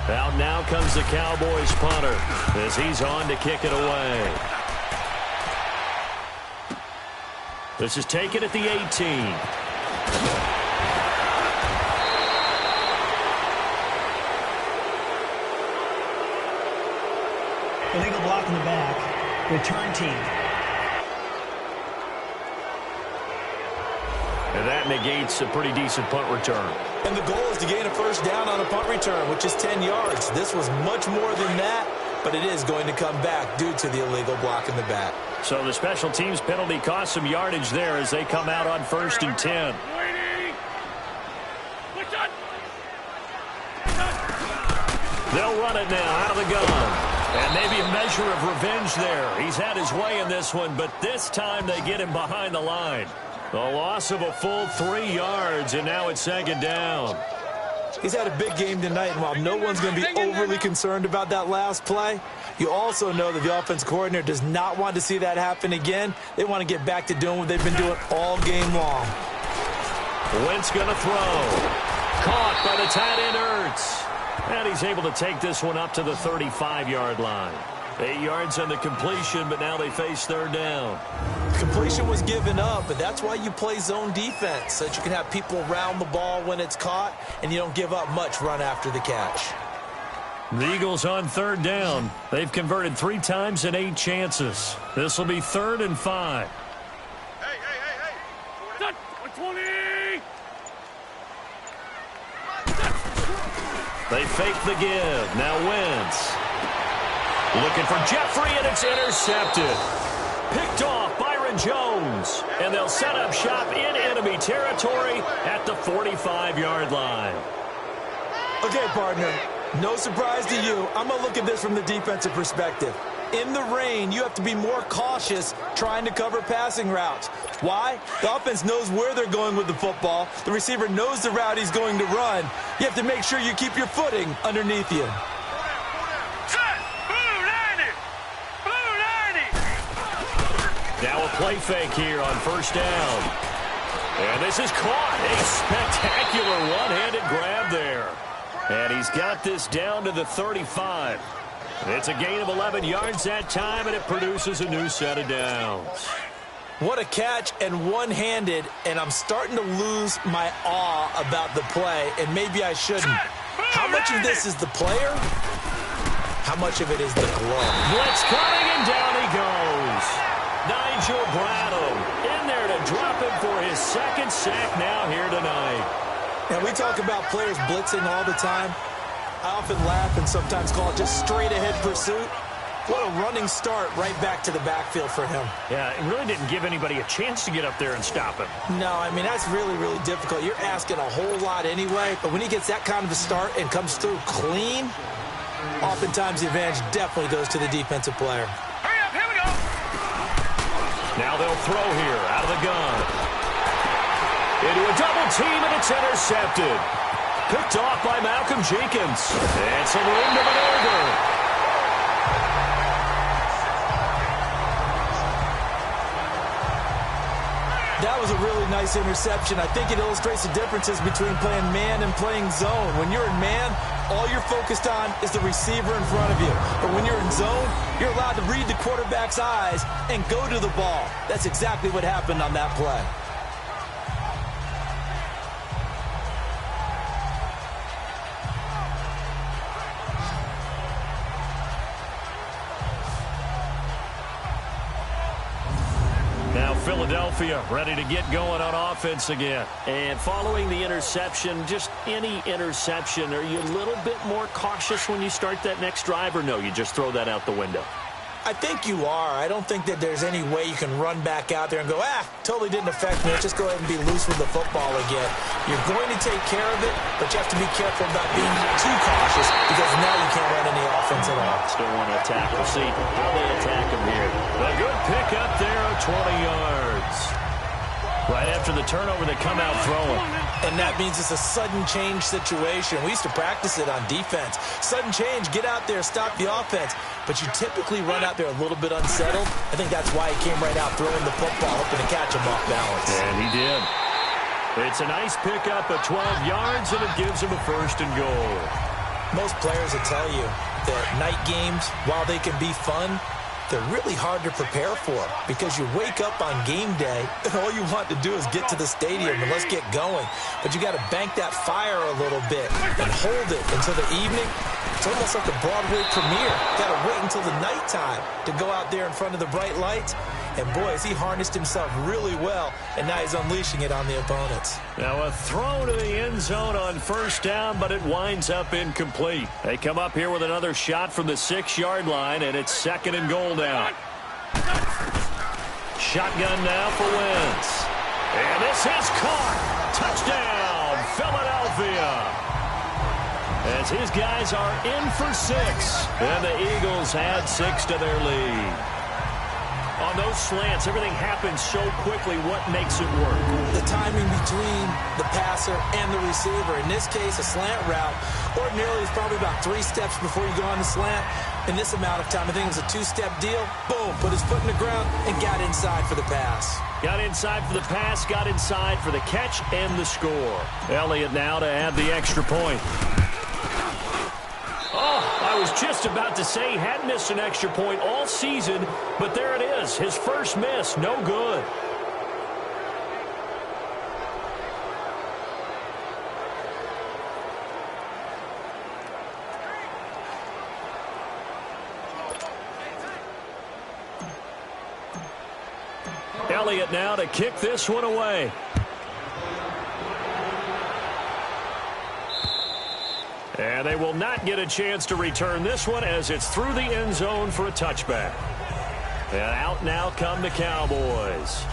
Out now comes the Cowboys punter as he's on to kick it away. This is taken at the 18. Illegal block in the back. Return team. And that negates a pretty decent punt return. And the goal is to gain a first down on a punt return, which is 10 yards. This was much more than that, but it is going to come back due to the illegal block in the back. So the special teams penalty cost some yardage there as they come out on 1st and 10. They'll run it now out of the gun. And maybe a measure of revenge there. He's had his way in this one, but this time they get him behind the line. A loss of a full 3 yards, and now it's 2nd down. He's had a big game tonight, and while no one's going to be overly concerned about that last play, you also know that the offense coordinator does not want to see that happen again. They want to get back to doing what they've been doing all game long. Wentz going to throw. Caught by the tight end Ertz. And he's able to take this one up to the 35-yard line. 8 yards on the completion, but now they face 3rd down. Completion was given up, but that's why you play zone defense, so that you can have people around the ball when it's caught, and you don't give up much run after the catch. The Eagles on 3rd down. They've converted 3 times in 8 chances. This will be 3rd and 5. Hey. 120. They fake the give. Now Wentz. Looking for Jeffrey, and it's intercepted. Picked off Byron Jones. And they'll set up shop in enemy territory at the 45-yard line. Okay, partner, no surprise to you. I'm going to look at this from the defensive perspective. In the rain, you have to be more cautious trying to cover passing routes. Why? The offense knows where they're going with the football. The receiver knows the route he's going to run. You have to make sure you keep your footing underneath you. Now a play fake here on 1st down. And this is caught. A spectacular one-handed grab there. And he's got this down to the 35. It's a gain of 11 yards that time, and it produces a new set of downs. What a catch, and one-handed, and I'm starting to lose my awe about the play, and maybe I shouldn't. How much of this is the player? How much of it is the glove? Blitz coming, and down he goes. Nigel Bradham in there to drop him for his 2nd sack now here tonight. And we talk about players blitzing all the time. I often laugh and sometimes call it just straight-ahead pursuit. What a running start right back to the backfield for him. Yeah, it really didn't give anybody a chance to get up there and stop him. No, I mean, that's really, really difficult. You're asking a whole lot anyway, but when he gets that kind of a start and comes through clean, oftentimes the advantage definitely goes to the defensive player. Hurry up, here we go. Now they'll throw here out of the gun. Into a double team, and it's intercepted. Picked off by Malcolm Jenkins. And some room to maneuver. That was a really nice interception. I think it illustrates the differences between playing man and playing zone. When you're in man, all you're focused on is the receiver in front of you. But when you're in zone, you're allowed to read the quarterback's eyes and go to the ball. That's exactly what happened on that play. Philadelphia ready to get going on offense again. And following the interception, just any interception, are you a little bit more cautious when you start that next drive, or no, you just throw that out the window? I think you are. I don't think that there's any way you can run back out there and go, totally didn't affect me. Let's just go ahead and be loose with the football again. You're going to take care of it, but you have to be careful about being too cautious because now you can't run any offense at all. Still want to attack. We'll see how they attack him here. A good pickup there of 20 yards. Right after the turnover, they come out throwing. And that means it's a sudden change situation. We used to practice it on defense. Sudden change, get out there, stop the offense. But you typically run out there a little bit unsettled. I think that's why he came right out throwing the football, hoping to catch him off balance. And he did. It's a nice pickup of 12 yards, and it gives him a 1st and goal. Most players will tell you that night games, while they can be fun, they're really hard to prepare for because you wake up on game day and all you want to do is get to the stadium and let's get going. But you got to bank that fire a little bit and hold it until the evening. It's almost like a Broadway premiere. Got to wait until the nighttime to go out there in front of the bright lights. And boy, has he harnessed himself really well, and now he's unleashing it on the opponents. Now a throw to the end zone on 1st down, but it winds up incomplete. They come up here with another shot from the 6-yard line, and it's 2nd and goal down. Shotgun now for Wentz. And this is caught. Touchdown, Philadelphia. As his guys are in for 6, and the Eagles add 6 to their lead. On those slants, everything happens so quickly. What makes it work? The timing between the passer and the receiver. In this case, a slant route ordinarily is probably about 3 steps before you go on the slant. In this amount of time, I think it was a 2-step deal. Boom, put his foot in the ground and got inside for the pass. Got inside for the pass, got inside for the catch and the score. Elliott now to add the extra point. I was just about to say he hadn't missed an extra point all season, but there it is. His first miss, no good. Elliott now to kick this one away. And they will not get a chance to return this one as it's through the end zone for a touchback. And out now come the Cowboys.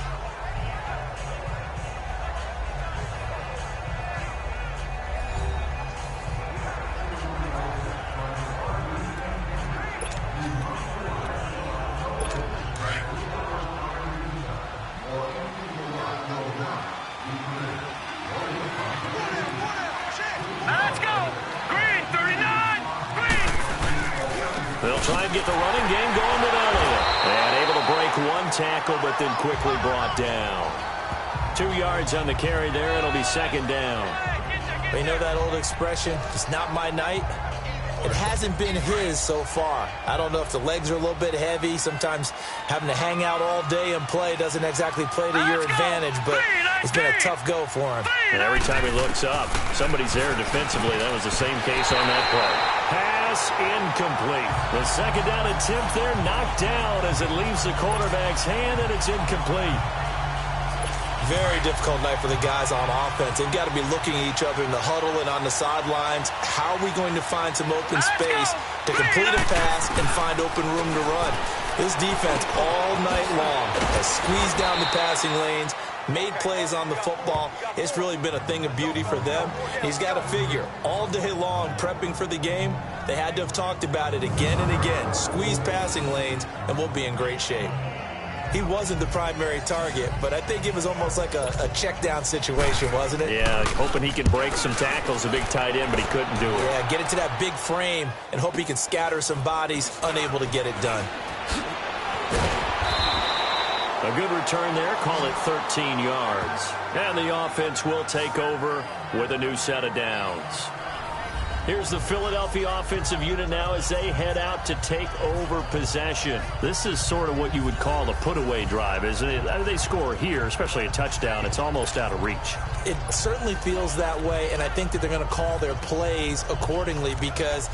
Try and get the running game going with Elliott. And able to break one tackle, but then quickly brought down. 2 yards on the carry there. It'll be 2nd down. You know that old expression, it's not my night? It hasn't been his so far. I don't know if the legs are a little bit heavy. Sometimes having to hang out all day and play doesn't exactly play to your advantage, but it's been a tough go for him. And every time he looks up, somebody's there defensively. That was the same case on that play. Pass incomplete. The 2nd down attempt there knocked down as it leaves the quarterback's hand, and it's incomplete. Very difficult night for the guys on offense. They've got to be looking at each other in the huddle and on the sidelines. How are we going to find some open space to complete a pass and find open room to run? This defense all night long has squeezed down the passing lanes, made plays on the football. It's really been a thing of beauty for them. He's got to figure, all day long prepping for the game, they had to have talked about it again and again. Squeeze passing lanes, and we'll be in great shape. He wasn't the primary target, but I think it was almost like a check down situation, wasn't it? Yeah, hoping he can break some tackles, a big tight end, but he couldn't do it. Yeah, get into that big frame and hope he can scatter some bodies, unable to get it done. A good return there, call it 13 yards. And the offense will take over with a new set of downs. Here's the Philadelphia offensive unit now as they head out to take over possession. This is sort of what you would call a put-away drive, isn't it? They score here, especially a touchdown. It's almost out of reach. It certainly feels that way, and I think that they're going to call their plays accordingly because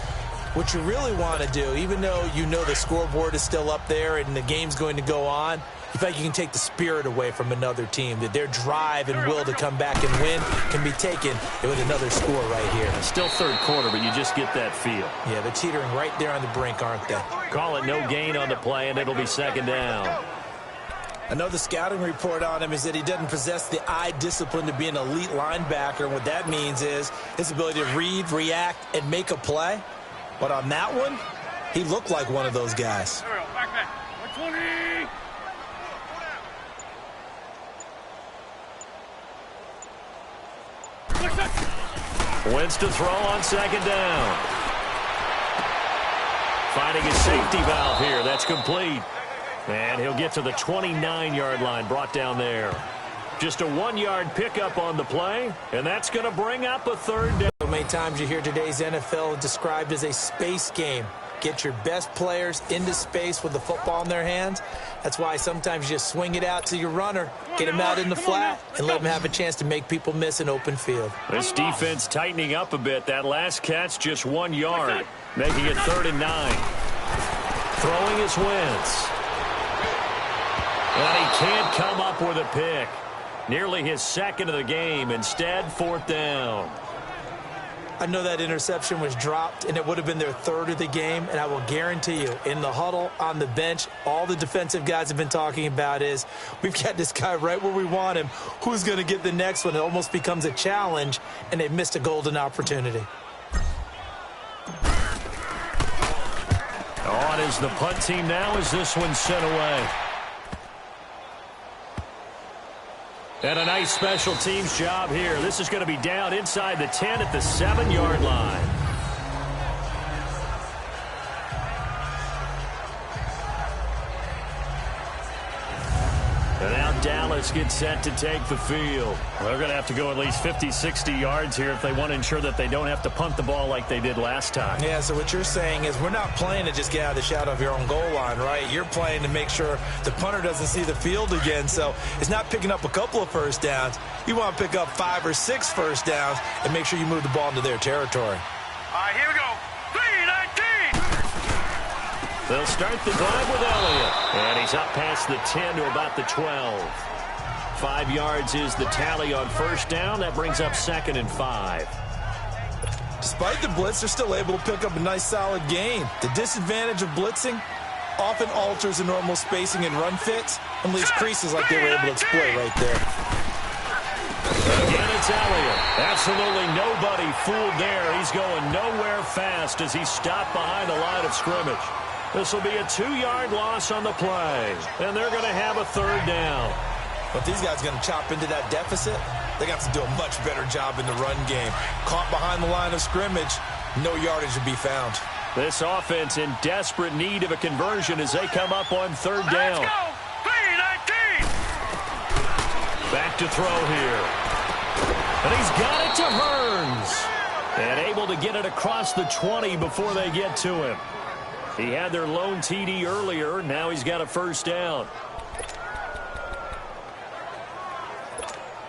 what you really want to do, even though you know the scoreboard is still up there and the game's going to go on, you feel like you can take the spirit away from another team, that their drive and will to come back and win can be taken with another score right here. Still third quarter, but you just get that feel. Yeah, they're teetering right there on the brink, aren't they? Call it no gain on the play, and it'll be second down. I know the scouting report on him is that he doesn't possess the eye discipline to be an elite linebacker. And what that means is his ability to read, react, and make a play. But on that one, he looked like one of those guys. Back. 120. Wentz to throw on second down. Finding his safety valve here. That's complete. And he'll get to the 29-yard line, brought down there. Just a 1-yard pickup on the play, and that's going to bring up a third down. So many times you hear today's NFL described as a space game. Get your best players into space with the football in their hands. That's why sometimes you just swing it out to your runner, get him out in the flat, and let him have a chance to make people miss an open field. This defense tightening up a bit. That last catch, just 1 yard, making it 3rd and 9. Throwing his Wentz. And he can't come up with a pick. Nearly his second of the game. Instead, 4th down. I know that interception was dropped, and it would have been their 3rd of the game. And I will guarantee you, in the huddle, on the bench, all the defensive guys have been talking about is, we've got this guy right where we want him. Who's going to get the next one? It almost becomes a challenge, and they've missed a golden opportunity. On is the punt team now as this one's sent away. And a nice special teams job here. This is going to be down inside the 10 at the 7-yard line. And now Dallas gets set to take the field. Well, they're going to have to go at least 50, 60 yards here if they want to ensure that they don't have to punt the ball like they did last time. Yeah, so what you're saying is we're not playing to just get out of the shadow of your own goal line, right? You're playing to make sure the punter doesn't see the field again. So it's not picking up a couple of first downs. You want to pick up 5 or 6 first downs and make sure you move the ball into their territory. All right, here we go. 3-19. They'll start the drive with Elliott. And he's up past the 10 to about the 12. 5 yards is the tally on first down. That brings up 2nd and 5. Despite the blitz, they're still able to pick up a nice, solid gain. The disadvantage of blitzing often alters the normal spacing and run fits and leaves creases like they were able to exploit right there. Again, it's Elliott. Absolutely nobody fooled there. He's going nowhere fast as he's stopped behind the line of scrimmage. This will be a 2-yard loss on the play, and they're going to have a 3rd down. But these guys are going to chop into that deficit. They got to do a much better job in the run game. Caught behind the line of scrimmage, no yardage to be found. This offense in desperate need of a conversion as they come up on 3rd down. Let's go. 3-19. Back to throw here. And he's got it to Hearns. And able to get it across the 20 before they get to him. He had their lone TD earlier. Now he's got a first down.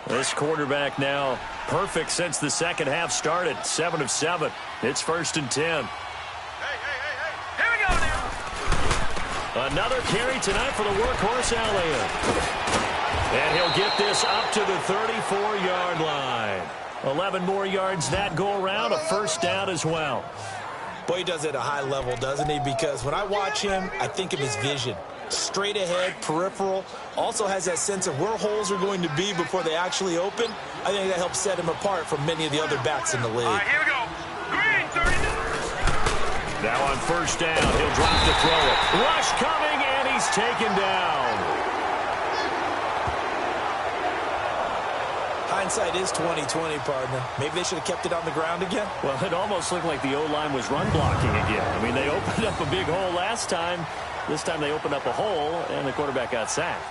This quarterback now perfect since the second half started. 7 of 7. It's 1st and 10. Hey. Here we go now. Another carry tonight for the workhorse Elliott. And he'll get this up to the 34-yard line. 11 more yards that go around. A first down as well. Boy, he does it at a high level, doesn't he? Because when I watch him, I think of his vision. Straight ahead, peripheral. Also has that sense of where holes are going to be before they actually open. I think that helps set him apart from many of the other backs in the league. All right, here we go. Green, 39. Now on first down, he'll drop to throw it. Rush coming, and he's taken down. Hindsight is 20/20, partner. Maybe they should have kept it on the ground again. Well, it almost looked like the O-line was run blocking again. I mean, they opened up a big hole last time. This time they opened up a hole, and the quarterback got sacked.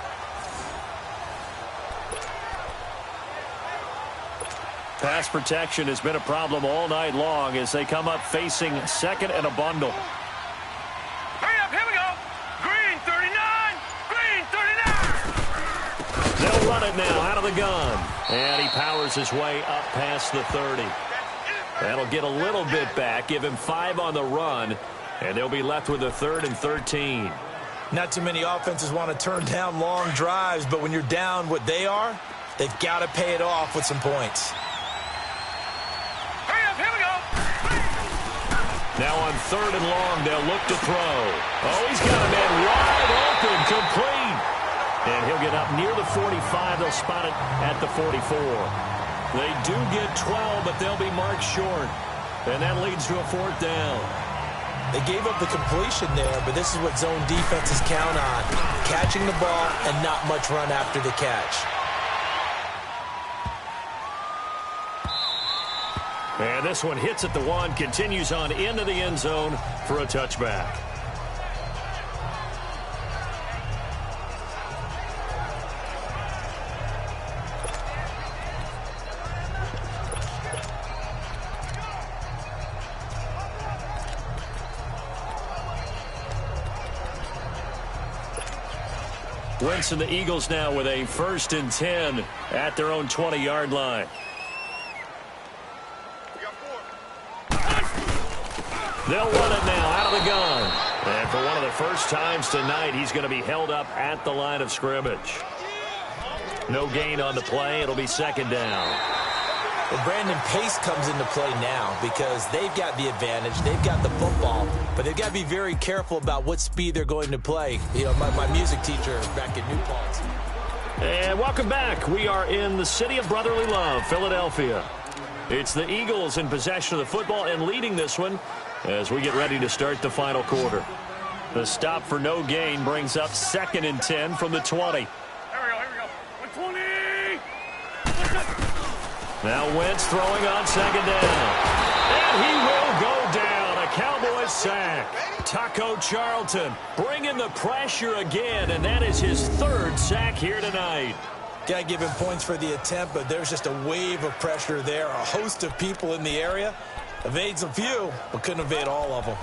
Pass protection has been a problem all night long as they come up facing 2nd and a bundle. Hurry up, here we go. Green, 39. Green, 39. They'll run it now out of the gun. And he powers his way up past the 30. That'll get a little bit back, give him 5 on the run, and they'll be left with a 3rd and 13. Not too many offenses want to turn down long drives, but when you're down what they are, they've got to pay it off with some points. Hurry up, here we go. Now on 3rd and long, they'll look to throw. Oh, he's got a man wide open, complete. And he'll get up near the 45. They'll spot it at the 44. They do get 12, but they'll be marked short. And that leads to a 4th down. They gave up the completion there, but this is what zone defenses count on. Catching the ball and not much run after the catch. And this one hits at the 1, continues on into the end zone for a touchback. Wentz and the Eagles now with a 1st and 10 at their own 20-yard line. They'll run it now out of the gun. And for one of the first times tonight, he's going to be held up at the line of scrimmage. No gain on the play. It'll be 2nd down. Well, Brandon, pace comes into play now because they've got the advantage. They've got the football, but they've got to be very careful about what speed they're going to play. You know, my music teacher back in New Paltz. And welcome back. We are in the city of brotherly love, Philadelphia. It's the Eagles in possession of the football and leading this one as we get ready to start the final quarter. The stop for no gain brings up 2nd and 10 from the 20. Here we go. 120. Now Wentz throwing on 2nd down. And he will go down. A Cowboys sack. Taco Charlton bringing the pressure again, and that is his 3rd sack here tonight. Got to give him points for the attempt, but there's just a wave of pressure there. A host of people in the area. Evades a few, but couldn't evade all of them.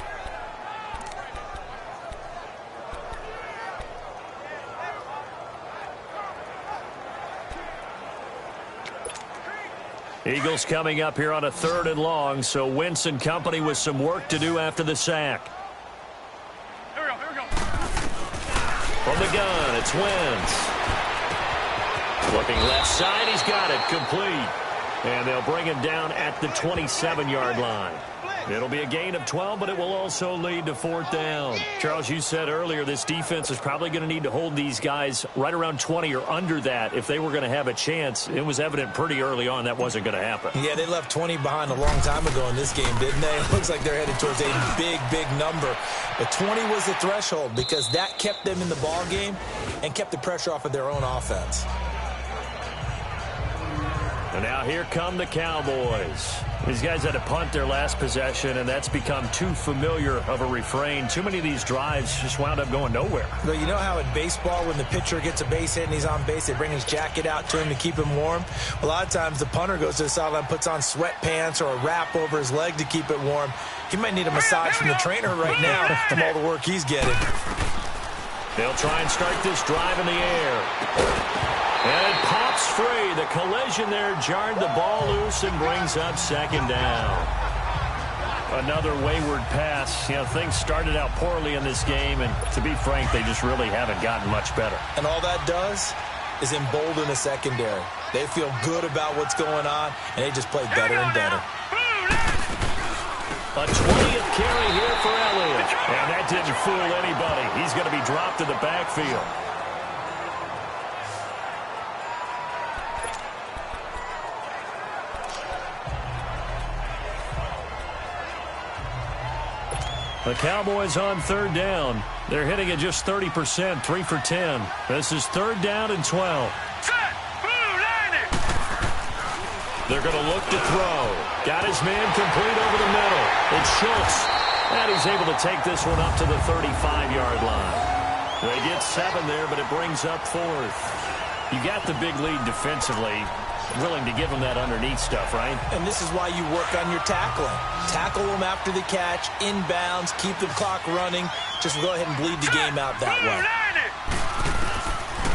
Eagles coming up here on a 3rd and long, so Wentz and company with some work to do after the sack. Here we go. From the gun, it's Wentz. Looking left side, he's got it, complete. And they'll bring him down at the 27-yard line. It'll be a gain of 12, but it will also lead to 4th down. Charles, you said earlier this defense is probably going to need to hold these guys right around 20 or under that if they were going to have a chance. It was evident pretty early on that wasn't going to happen. Yeah, they left 20 behind a long time ago in this game, didn't they? It looks like they're headed towards a big number. But 20 was the threshold because that kept them in the ball game and kept the pressure off of their own offense. And now here come the Cowboys. These guys had to punt their last possession, and that's become too familiar of a refrain. Too many of these drives just wound up going nowhere. Well, you know how in baseball, when the pitcher gets a base hit and he's on base, they bring his jacket out to him to keep him warm? A lot of times the punter goes to the sideline, puts on sweatpants or a wrap over his leg to keep it warm. He might need a massage from the trainer right now from all the work he's getting. They'll try and start this drive in the air. And it pops free. The collision there jarred the ball loose and brings up 2nd down. Another wayward pass. You know, things started out poorly in this game, and to be frank, they just really haven't gotten much better. And all that does is embolden a secondary. They feel good about what's going on, and they just play better and better. A 20th carry here for Elliott. And that didn't fool anybody. He's going to be dropped to the backfield. The Cowboys on 3rd down. They're hitting at just 30%, 3 for 10. This is 3rd down and 12. They're going to look to throw. Got his man complete over the middle. It's Schultz. And he's able to take this one up to the 35-yard line. They get 7 there, but it brings up 4th. You got the big lead defensively. Willing to give them that underneath stuff, right? And this is why you work on your tackling. Tackle them after the catch, inbounds, keep the clock running. Just go ahead and bleed the game out that way.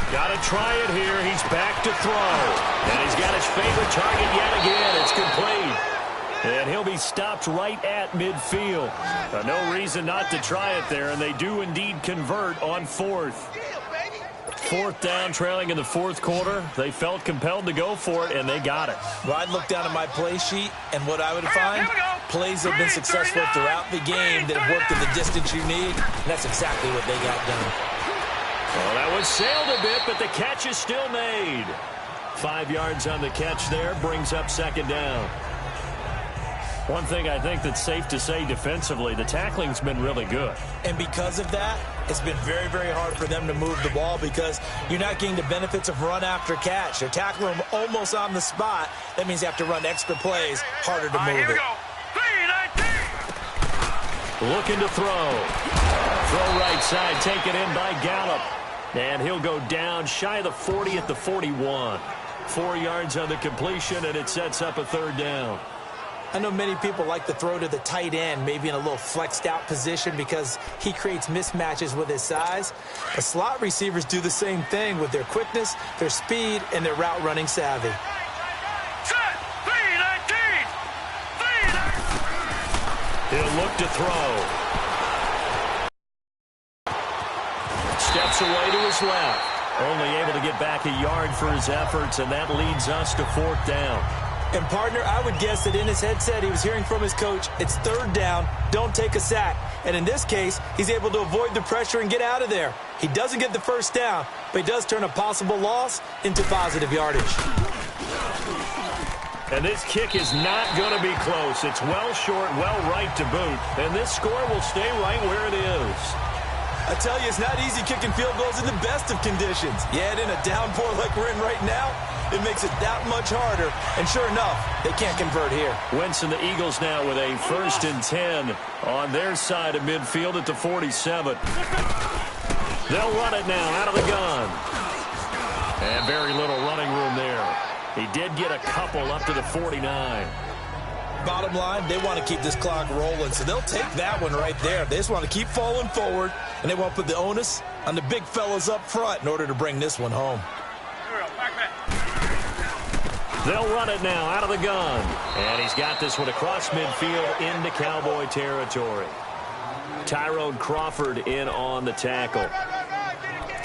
Got to try it here. He's back to throw. And he's got his favorite target yet again. It's complete. And he'll be stopped right at midfield. No reason not to try it there, and they do indeed convert on fourth. Fourth down, trailing in the fourth quarter. They felt compelled to go for it, and they got it. Well, I'd look down at my play sheet, and what I would find, plays have been successful throughout the game that have worked at the distance you need, and that's exactly what they got done. Well, that one sailed a bit, but the catch is still made. 5 yards on the catch there, brings up second down. One thing I think that's safe to say defensively, the tackling's been really good. And because of that, it's been very, very hard for them to move the ball because you're not getting the benefits of run after catch. They're tackling them almost on the spot. That means you have to run extra plays, harder to move it. Looking to throw. Throw right side, taken in by Gallup. And he'll go down shy of the 40 at the 41. 4 yards on the completion, and it sets up a third down. I know many people like to throw to the tight end, maybe in a little flexed out position because he creates mismatches with his size. The slot receivers do the same thing with their quickness, their speed, and their route running savvy. He'll look to throw. Steps away to his left. Only able to get back a yard for his efforts, and that leads us to fourth down. And, partner, I would guess that in his headset he was hearing from his coach, it's third down, don't take a sack. And in this case, he's able to avoid the pressure and get out of there. He doesn't get the first down, but he does turn a possible loss into positive yardage. And this kick is not going to be close. It's well short, well right to boot. And this score will stay right where it is. I tell you, it's not easy kicking field goals in the best of conditions. Yet in a downpour like we're in right now, it makes it that much harder. And sure enough, they can't convert here. Wentz and the Eagles now with a 1st and 10 on their side of midfield at the 47. They'll run it now out of the gun. And very little running room there. He did get a couple up to the 49. Bottom line, they want to keep this clock rolling, so they'll take that one right there. They just want to keep falling forward, and they want to put the onus on the big fellas up front in order to bring this one home. They'll run it now out of the gun. And he's got this one across midfield into Cowboy territory. Tyrone Crawford in on the tackle.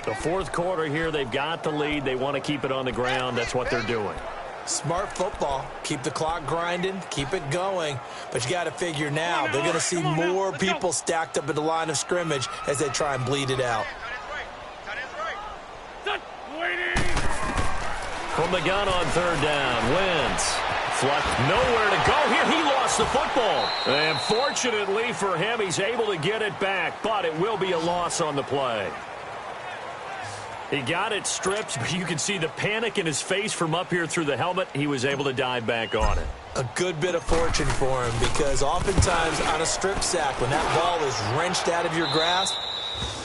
The fourth quarter here, they've got the lead. They want to keep it on the ground. That's what they're doing. Smart football. Keep the clock grinding. Keep it going. But you got to figure now, they're going to see more people stacked up at the line of scrimmage as they try and bleed it out. From the gun on third down, Wentz. Nowhere to go here. He lost the football. And fortunately for him, he's able to get it back, but it will be a loss on the play. He got it stripped, but you can see the panic in his face from up here through the helmet. He was able to dive back on it. A good bit of fortune for him because oftentimes on a strip sack, when that ball is wrenched out of your grasp,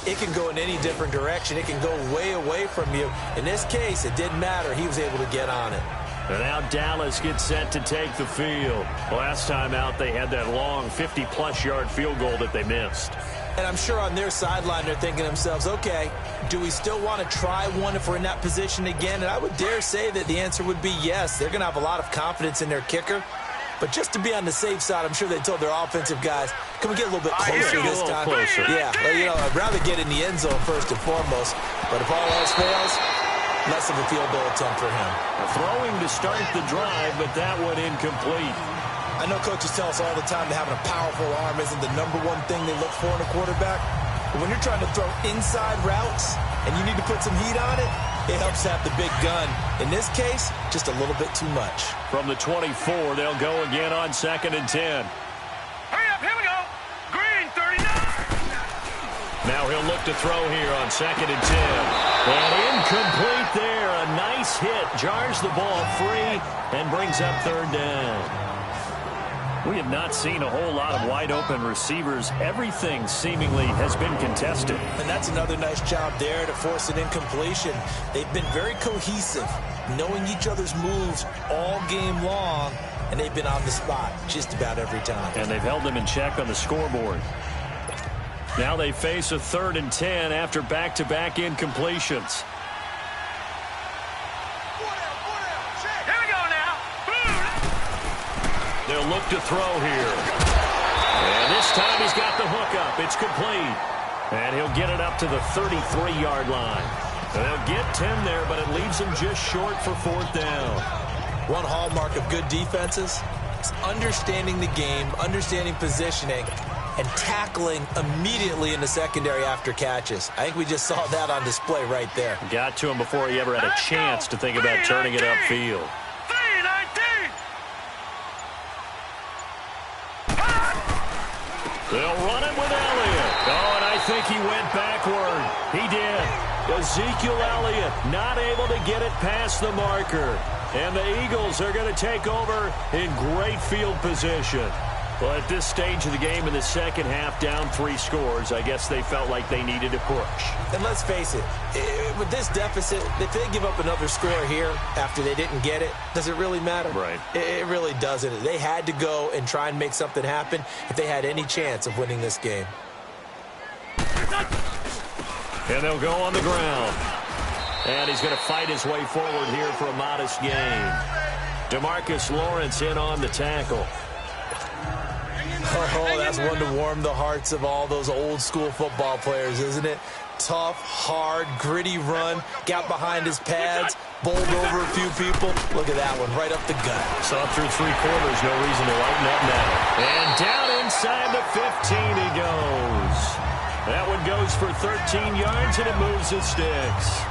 it can go in any different direction. It can go way away from you. In this case, it didn't matter. He was able to get on it. And now Dallas gets set to take the field. Last time out, they had that long 50-plus yard field goal that they missed. And I'm sure on their sideline, they're thinking to themselves, okay, do we still want to try one if we're in that position again? And I would dare say that the answer would be yes. They're going to have a lot of confidence in their kicker. But just to be on the safe side, I'm sure they told their offensive guys, can we get a little bit closer this time? Closer. Yeah, well, you know, I'd rather get in the end zone first and foremost. But if all else fails, less of a field goal attempt for him. Throwing to start the drive, but that one incomplete. I know coaches tell us all the time that having a powerful arm isn't the number one thing they look for in a quarterback. But when you're trying to throw inside routes and you need to put some heat on it, it helps have the big gun. In this case, just a little bit too much. From the 24, they'll go again on 2nd and 10. Hurry up, here we go. Green, 39. Now he'll look to throw here on 2nd and 10. And incomplete there. A nice hit. Jars the ball free and brings up third down. We have not seen a whole lot of wide-open receivers. Everything seemingly has been contested. And that's another nice job there to force an incompletion. They've been very cohesive, knowing each other's moves all game long, and they've been on the spot just about every time. And they've held them in check on the scoreboard. Now they face a 3rd and 10 after back-to-back incompletions. They'll look to throw here. And this time he's got the hook up. It's complete. And he'll get it up to the 33-yard line. They'll get 10 there, but it leaves him just short for 4th down. One hallmark of good defenses is understanding the game, understanding positioning, and tackling immediately in the secondary after catches. I think we just saw that on display right there. Got to him before he ever had a chance to think about turning it upfield. They'll run it with Elliott. Oh, and I think he went backward. He did. Ezekiel Elliott not able to get it past the marker. And the Eagles are going to take over in great field position. Well, at this stage of the game in the second half, down 3 scores, I guess they felt like they needed to push. And let's face it, with this deficit, if they give up another score here after they didn't get it, does it really matter? Right. It really doesn't. They had to go and try and make something happen if they had any chance of winning this game. And they'll go on the ground. And he's going to fight his way forward here for a modest gain. DeMarcus Lawrence in on the tackle. Oh, that's one to warm the hearts of all those old-school football players, isn't it? Tough, hard, gritty run, got behind his pads, bowled over a few people. Look at that one, right up the gut. Saw through 3 quarters, no reason to lighten up now. And down inside the 15 he goes. That one goes for 13 yards, and it moves the sticks.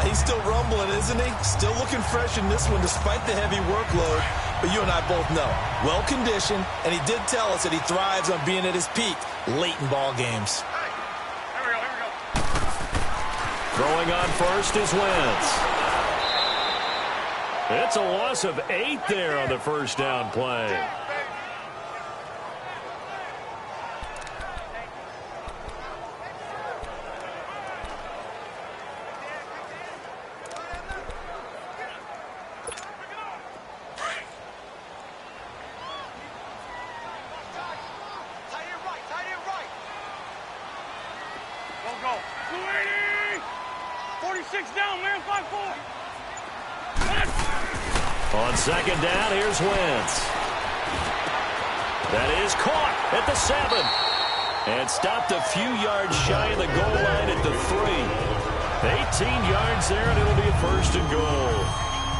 He's still rumbling, isn't he? Still looking fresh in this one despite the heavy workload. But you and I both know, well-conditioned, and he did tell us that he thrives on being at his peak late in ball games. Here we go. Throwing on first is Wentz. It's a loss of 8 there on the first down play. Go. 280. 46 down, man. 5-4. On second down, here's Wentz. That is caught at the 7. And stopped a few yards shy of the goal line at the 3. 18 yards there, and it'll be a 1st and goal.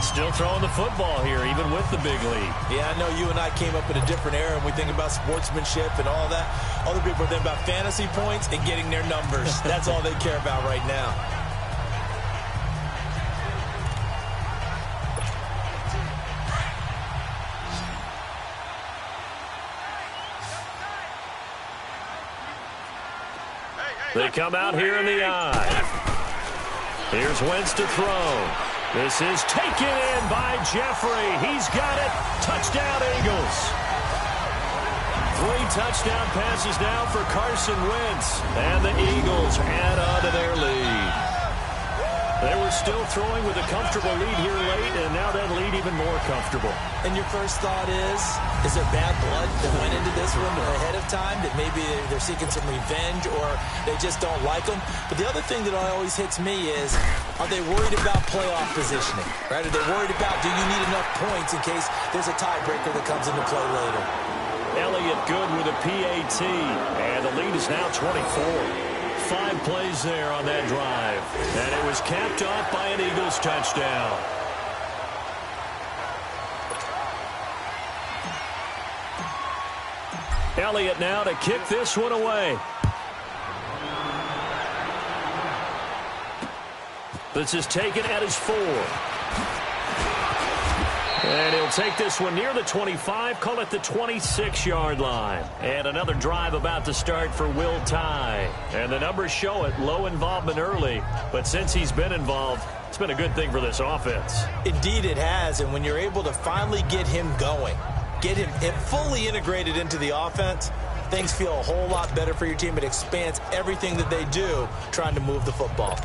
Still throwing the football here, even with the big lead. Yeah, I know you and I came up in a different era, and we think about sportsmanship and all that. Other people are thinking about fantasy points and getting their numbers. That's all they care about right now. They come out here in the eye. Here's Wentz to throw. This is taken in by Jeffrey. He's got it. Touchdown, Eagles. 3 touchdown passes now for Carson Wentz. And the Eagles add on to their lead. They were still throwing with a comfortable lead here late, and now that lead even more comfortable. And your first thought is there bad blood that went into this one ahead of time, that maybe they're seeking some revenge or they just don't like them? But the other thing that always hits me is, are they worried about playoff positioning? Right? Are they worried about, do you need enough points in case there's a tiebreaker that comes into play later? Elliott good with a PAT, and the lead is now 24. 5 plays there on that drive, and it was capped off by an Eagles touchdown. Elliott now to kick this one away. This is taken at his 4. And he'll take this one near the 25, call it the 26-yard line. And another drive about to start for Will Tye. And the numbers show it, low involvement early. But since he's been involved, it's been a good thing for this offense. Indeed it has, and when you're able to finally get him going, get him fully integrated into the offense, things feel a whole lot better for your team. It expands everything that they do trying to move the football.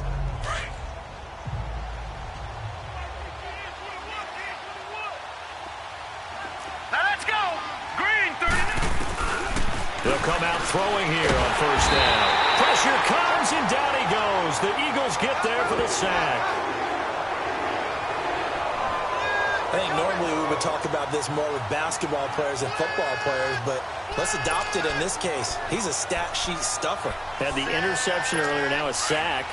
They'll come out throwing here on first down. Pressure comes, and down he goes. The Eagles get there for the sack. I think normally we would talk about this more with basketball players and football players, but let's adopt it in this case. He's a stat sheet stuffer. Had the interception earlier, now a sack.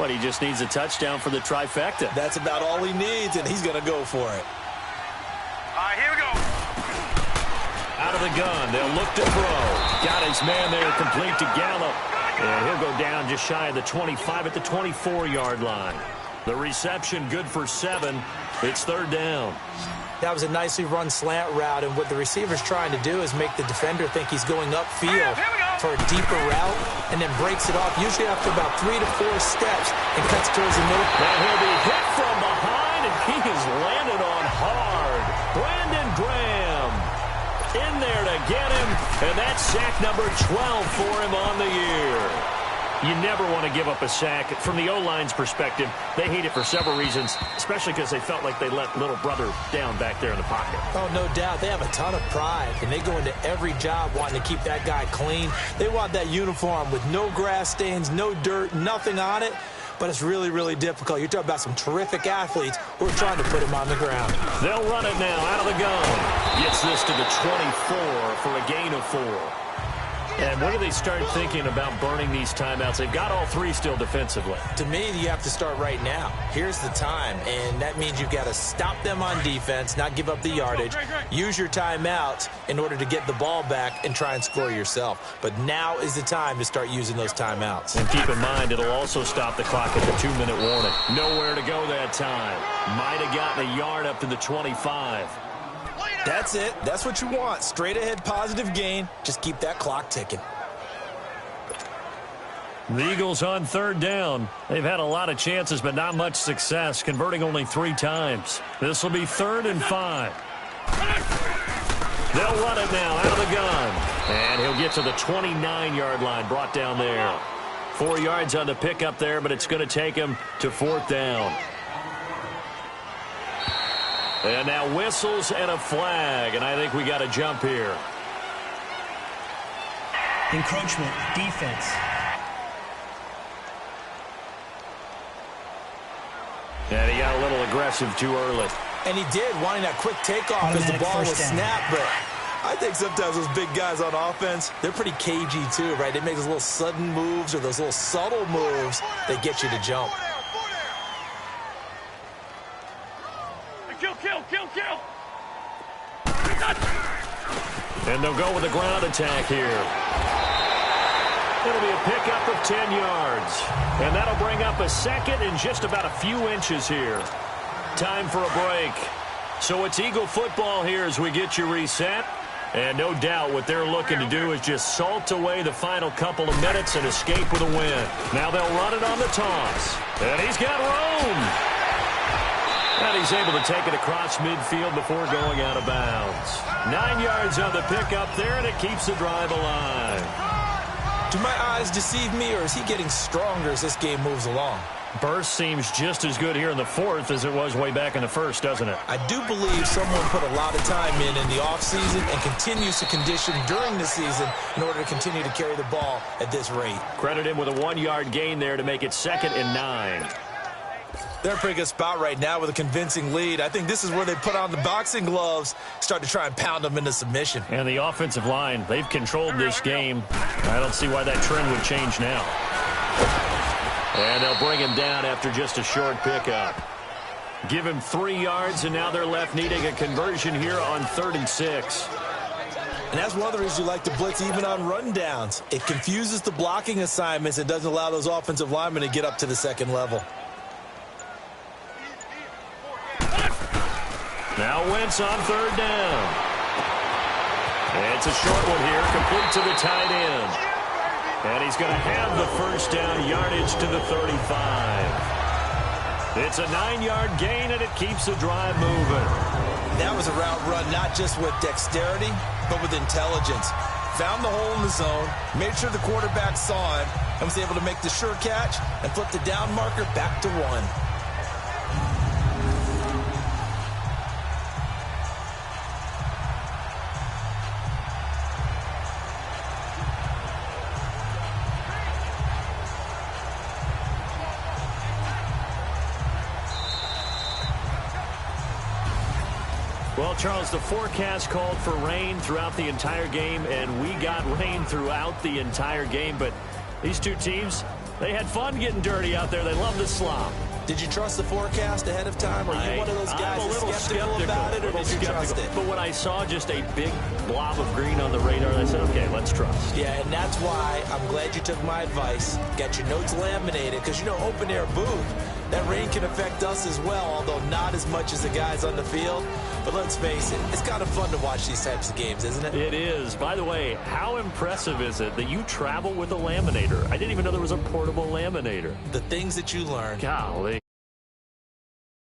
What, he just needs a touchdown for the trifecta. That's about all he needs, and he's going to go for it. All right, here we go. Out of the gun, they'll look to throw. Got his man there, complete to Gallup. And he'll go down just shy of the 25 at the 24-yard line. The reception good for 7. It's third down. That was a nicely run slant route, and what the receiver's trying to do is make the defender think he's going upfield for a deeper route, and then breaks it off, usually after about 3 to 4 steps, and cuts towards the middle. Now he'll be hit from behind, and he has landed on hard. Brandon Graham in there to get him, and that's sack number 12 for him on the year. You never want to give up a sack. From the O-line's perspective, they hate it for several reasons, especially because they felt like they let little brother down back there in the pocket. Oh, no doubt. They have a ton of pride, and they go into every job wanting to keep that guy clean. They want that uniform with no grass stains, no dirt, nothing on it. But it's really, really difficult. You're talking about some terrific athletes who are trying to put him on the ground. They'll run it now out of the gun. Gets this to the 24 for a gain of 4. And when do they start thinking about burning these timeouts? They've got all 3 still defensively. To me, you have to start right now. Here's the time, and that means you've got to stop them on defense, not give up the yardage, use your timeouts in order to get the ball back and try and score yourself. But now is the time to start using those timeouts. And keep in mind, it'll also stop the clock at the 2-minute warning. Nowhere to go that time. Might have gotten a yard up to the 25. That's it. That's what you want. Straight ahead positive gain. Just keep that clock ticking. The Eagles on third down. They've had a lot of chances, but not much success, converting only 3 times. This will be 3rd and 5. They'll run it now out of the gun. And he'll get to the 29-yard line, brought down there. 4 yards on the pickup there, but it's going to take him to 4th down. And now whistles and a flag, and I think we got a jump here. Encroachment, defense. And he got a little aggressive too early. And he did, wanting that quick takeoff as the ball was snapped. But I think sometimes those big guys on offense, they're pretty cagey too, right? They make those little sudden moves or those little subtle moves that get you to jump. Kill. And they'll go with a ground attack here. It'll be a pickup of 10 yards. And that'll bring up a 2nd and just about a few inches here. Time for a break. So it's Eagle football here as we get you reset. And no doubt what they're looking to do is just salt away the final couple of minutes and escape with a win. Now they'll run it on the toss. And he's got room. And he's able to take it across midfield before going out of bounds. 9 yards on the pickup there, and it keeps the drive alive. Do my eyes deceive me, or is he getting stronger as this game moves along? Burst seems just as good here in the 4th as it was way back in the 1st, doesn't it? I do believe someone put a lot of time in the offseason and continues to condition during the season in order to continue to carry the ball at this rate. Credit him with a 1-yard gain there to make it 2nd and 9. They're in a pretty good spot right now with a convincing lead. I think this is where they put on the boxing gloves, start to try and pound them into submission. And the offensive line, they've controlled this game. I don't see why that trend would change now. And they'll bring him down after just a short pickup. Give him 3 yards, and now they're left needing a conversion here on 3rd and 6. And that's one of the reasons you like to blitz even on rundowns. It confuses the blocking assignments and doesn't allow those offensive linemen to get up to the 2nd level. Now Wentz on 3rd down. It's a short one here, complete to the tight end. And he's going to have the 1st down yardage to the 35. It's a 9-yard gain, and it keeps the drive moving. That was a route run not just with dexterity, but with intelligence. Found the hole in the zone, made sure the quarterback saw him, and was able to make the sure catch and flip the down marker back to 1. Well, Charles, the forecast called for rain throughout the entire game, and we got rain throughout the entire game. But these two teams, they had fun getting dirty out there. They love the slop. Did you trust the forecast ahead of time? Are you one of those guys that's skeptical about it, or did you trust it? But when I saw just a big blob of green on the radar, I said, okay, let's trust. Yeah, and that's why I'm glad you took my advice. Got your notes laminated, because, you know, open air booth, that rain can affect us as well, although not as much as the guys on the field. But let's face it, it's kind of fun to watch these types of games, isn't it? It is. By the way, how impressive is it that you travel with a laminator? I didn't even know there was a portable laminator. The things that you learn. Golly.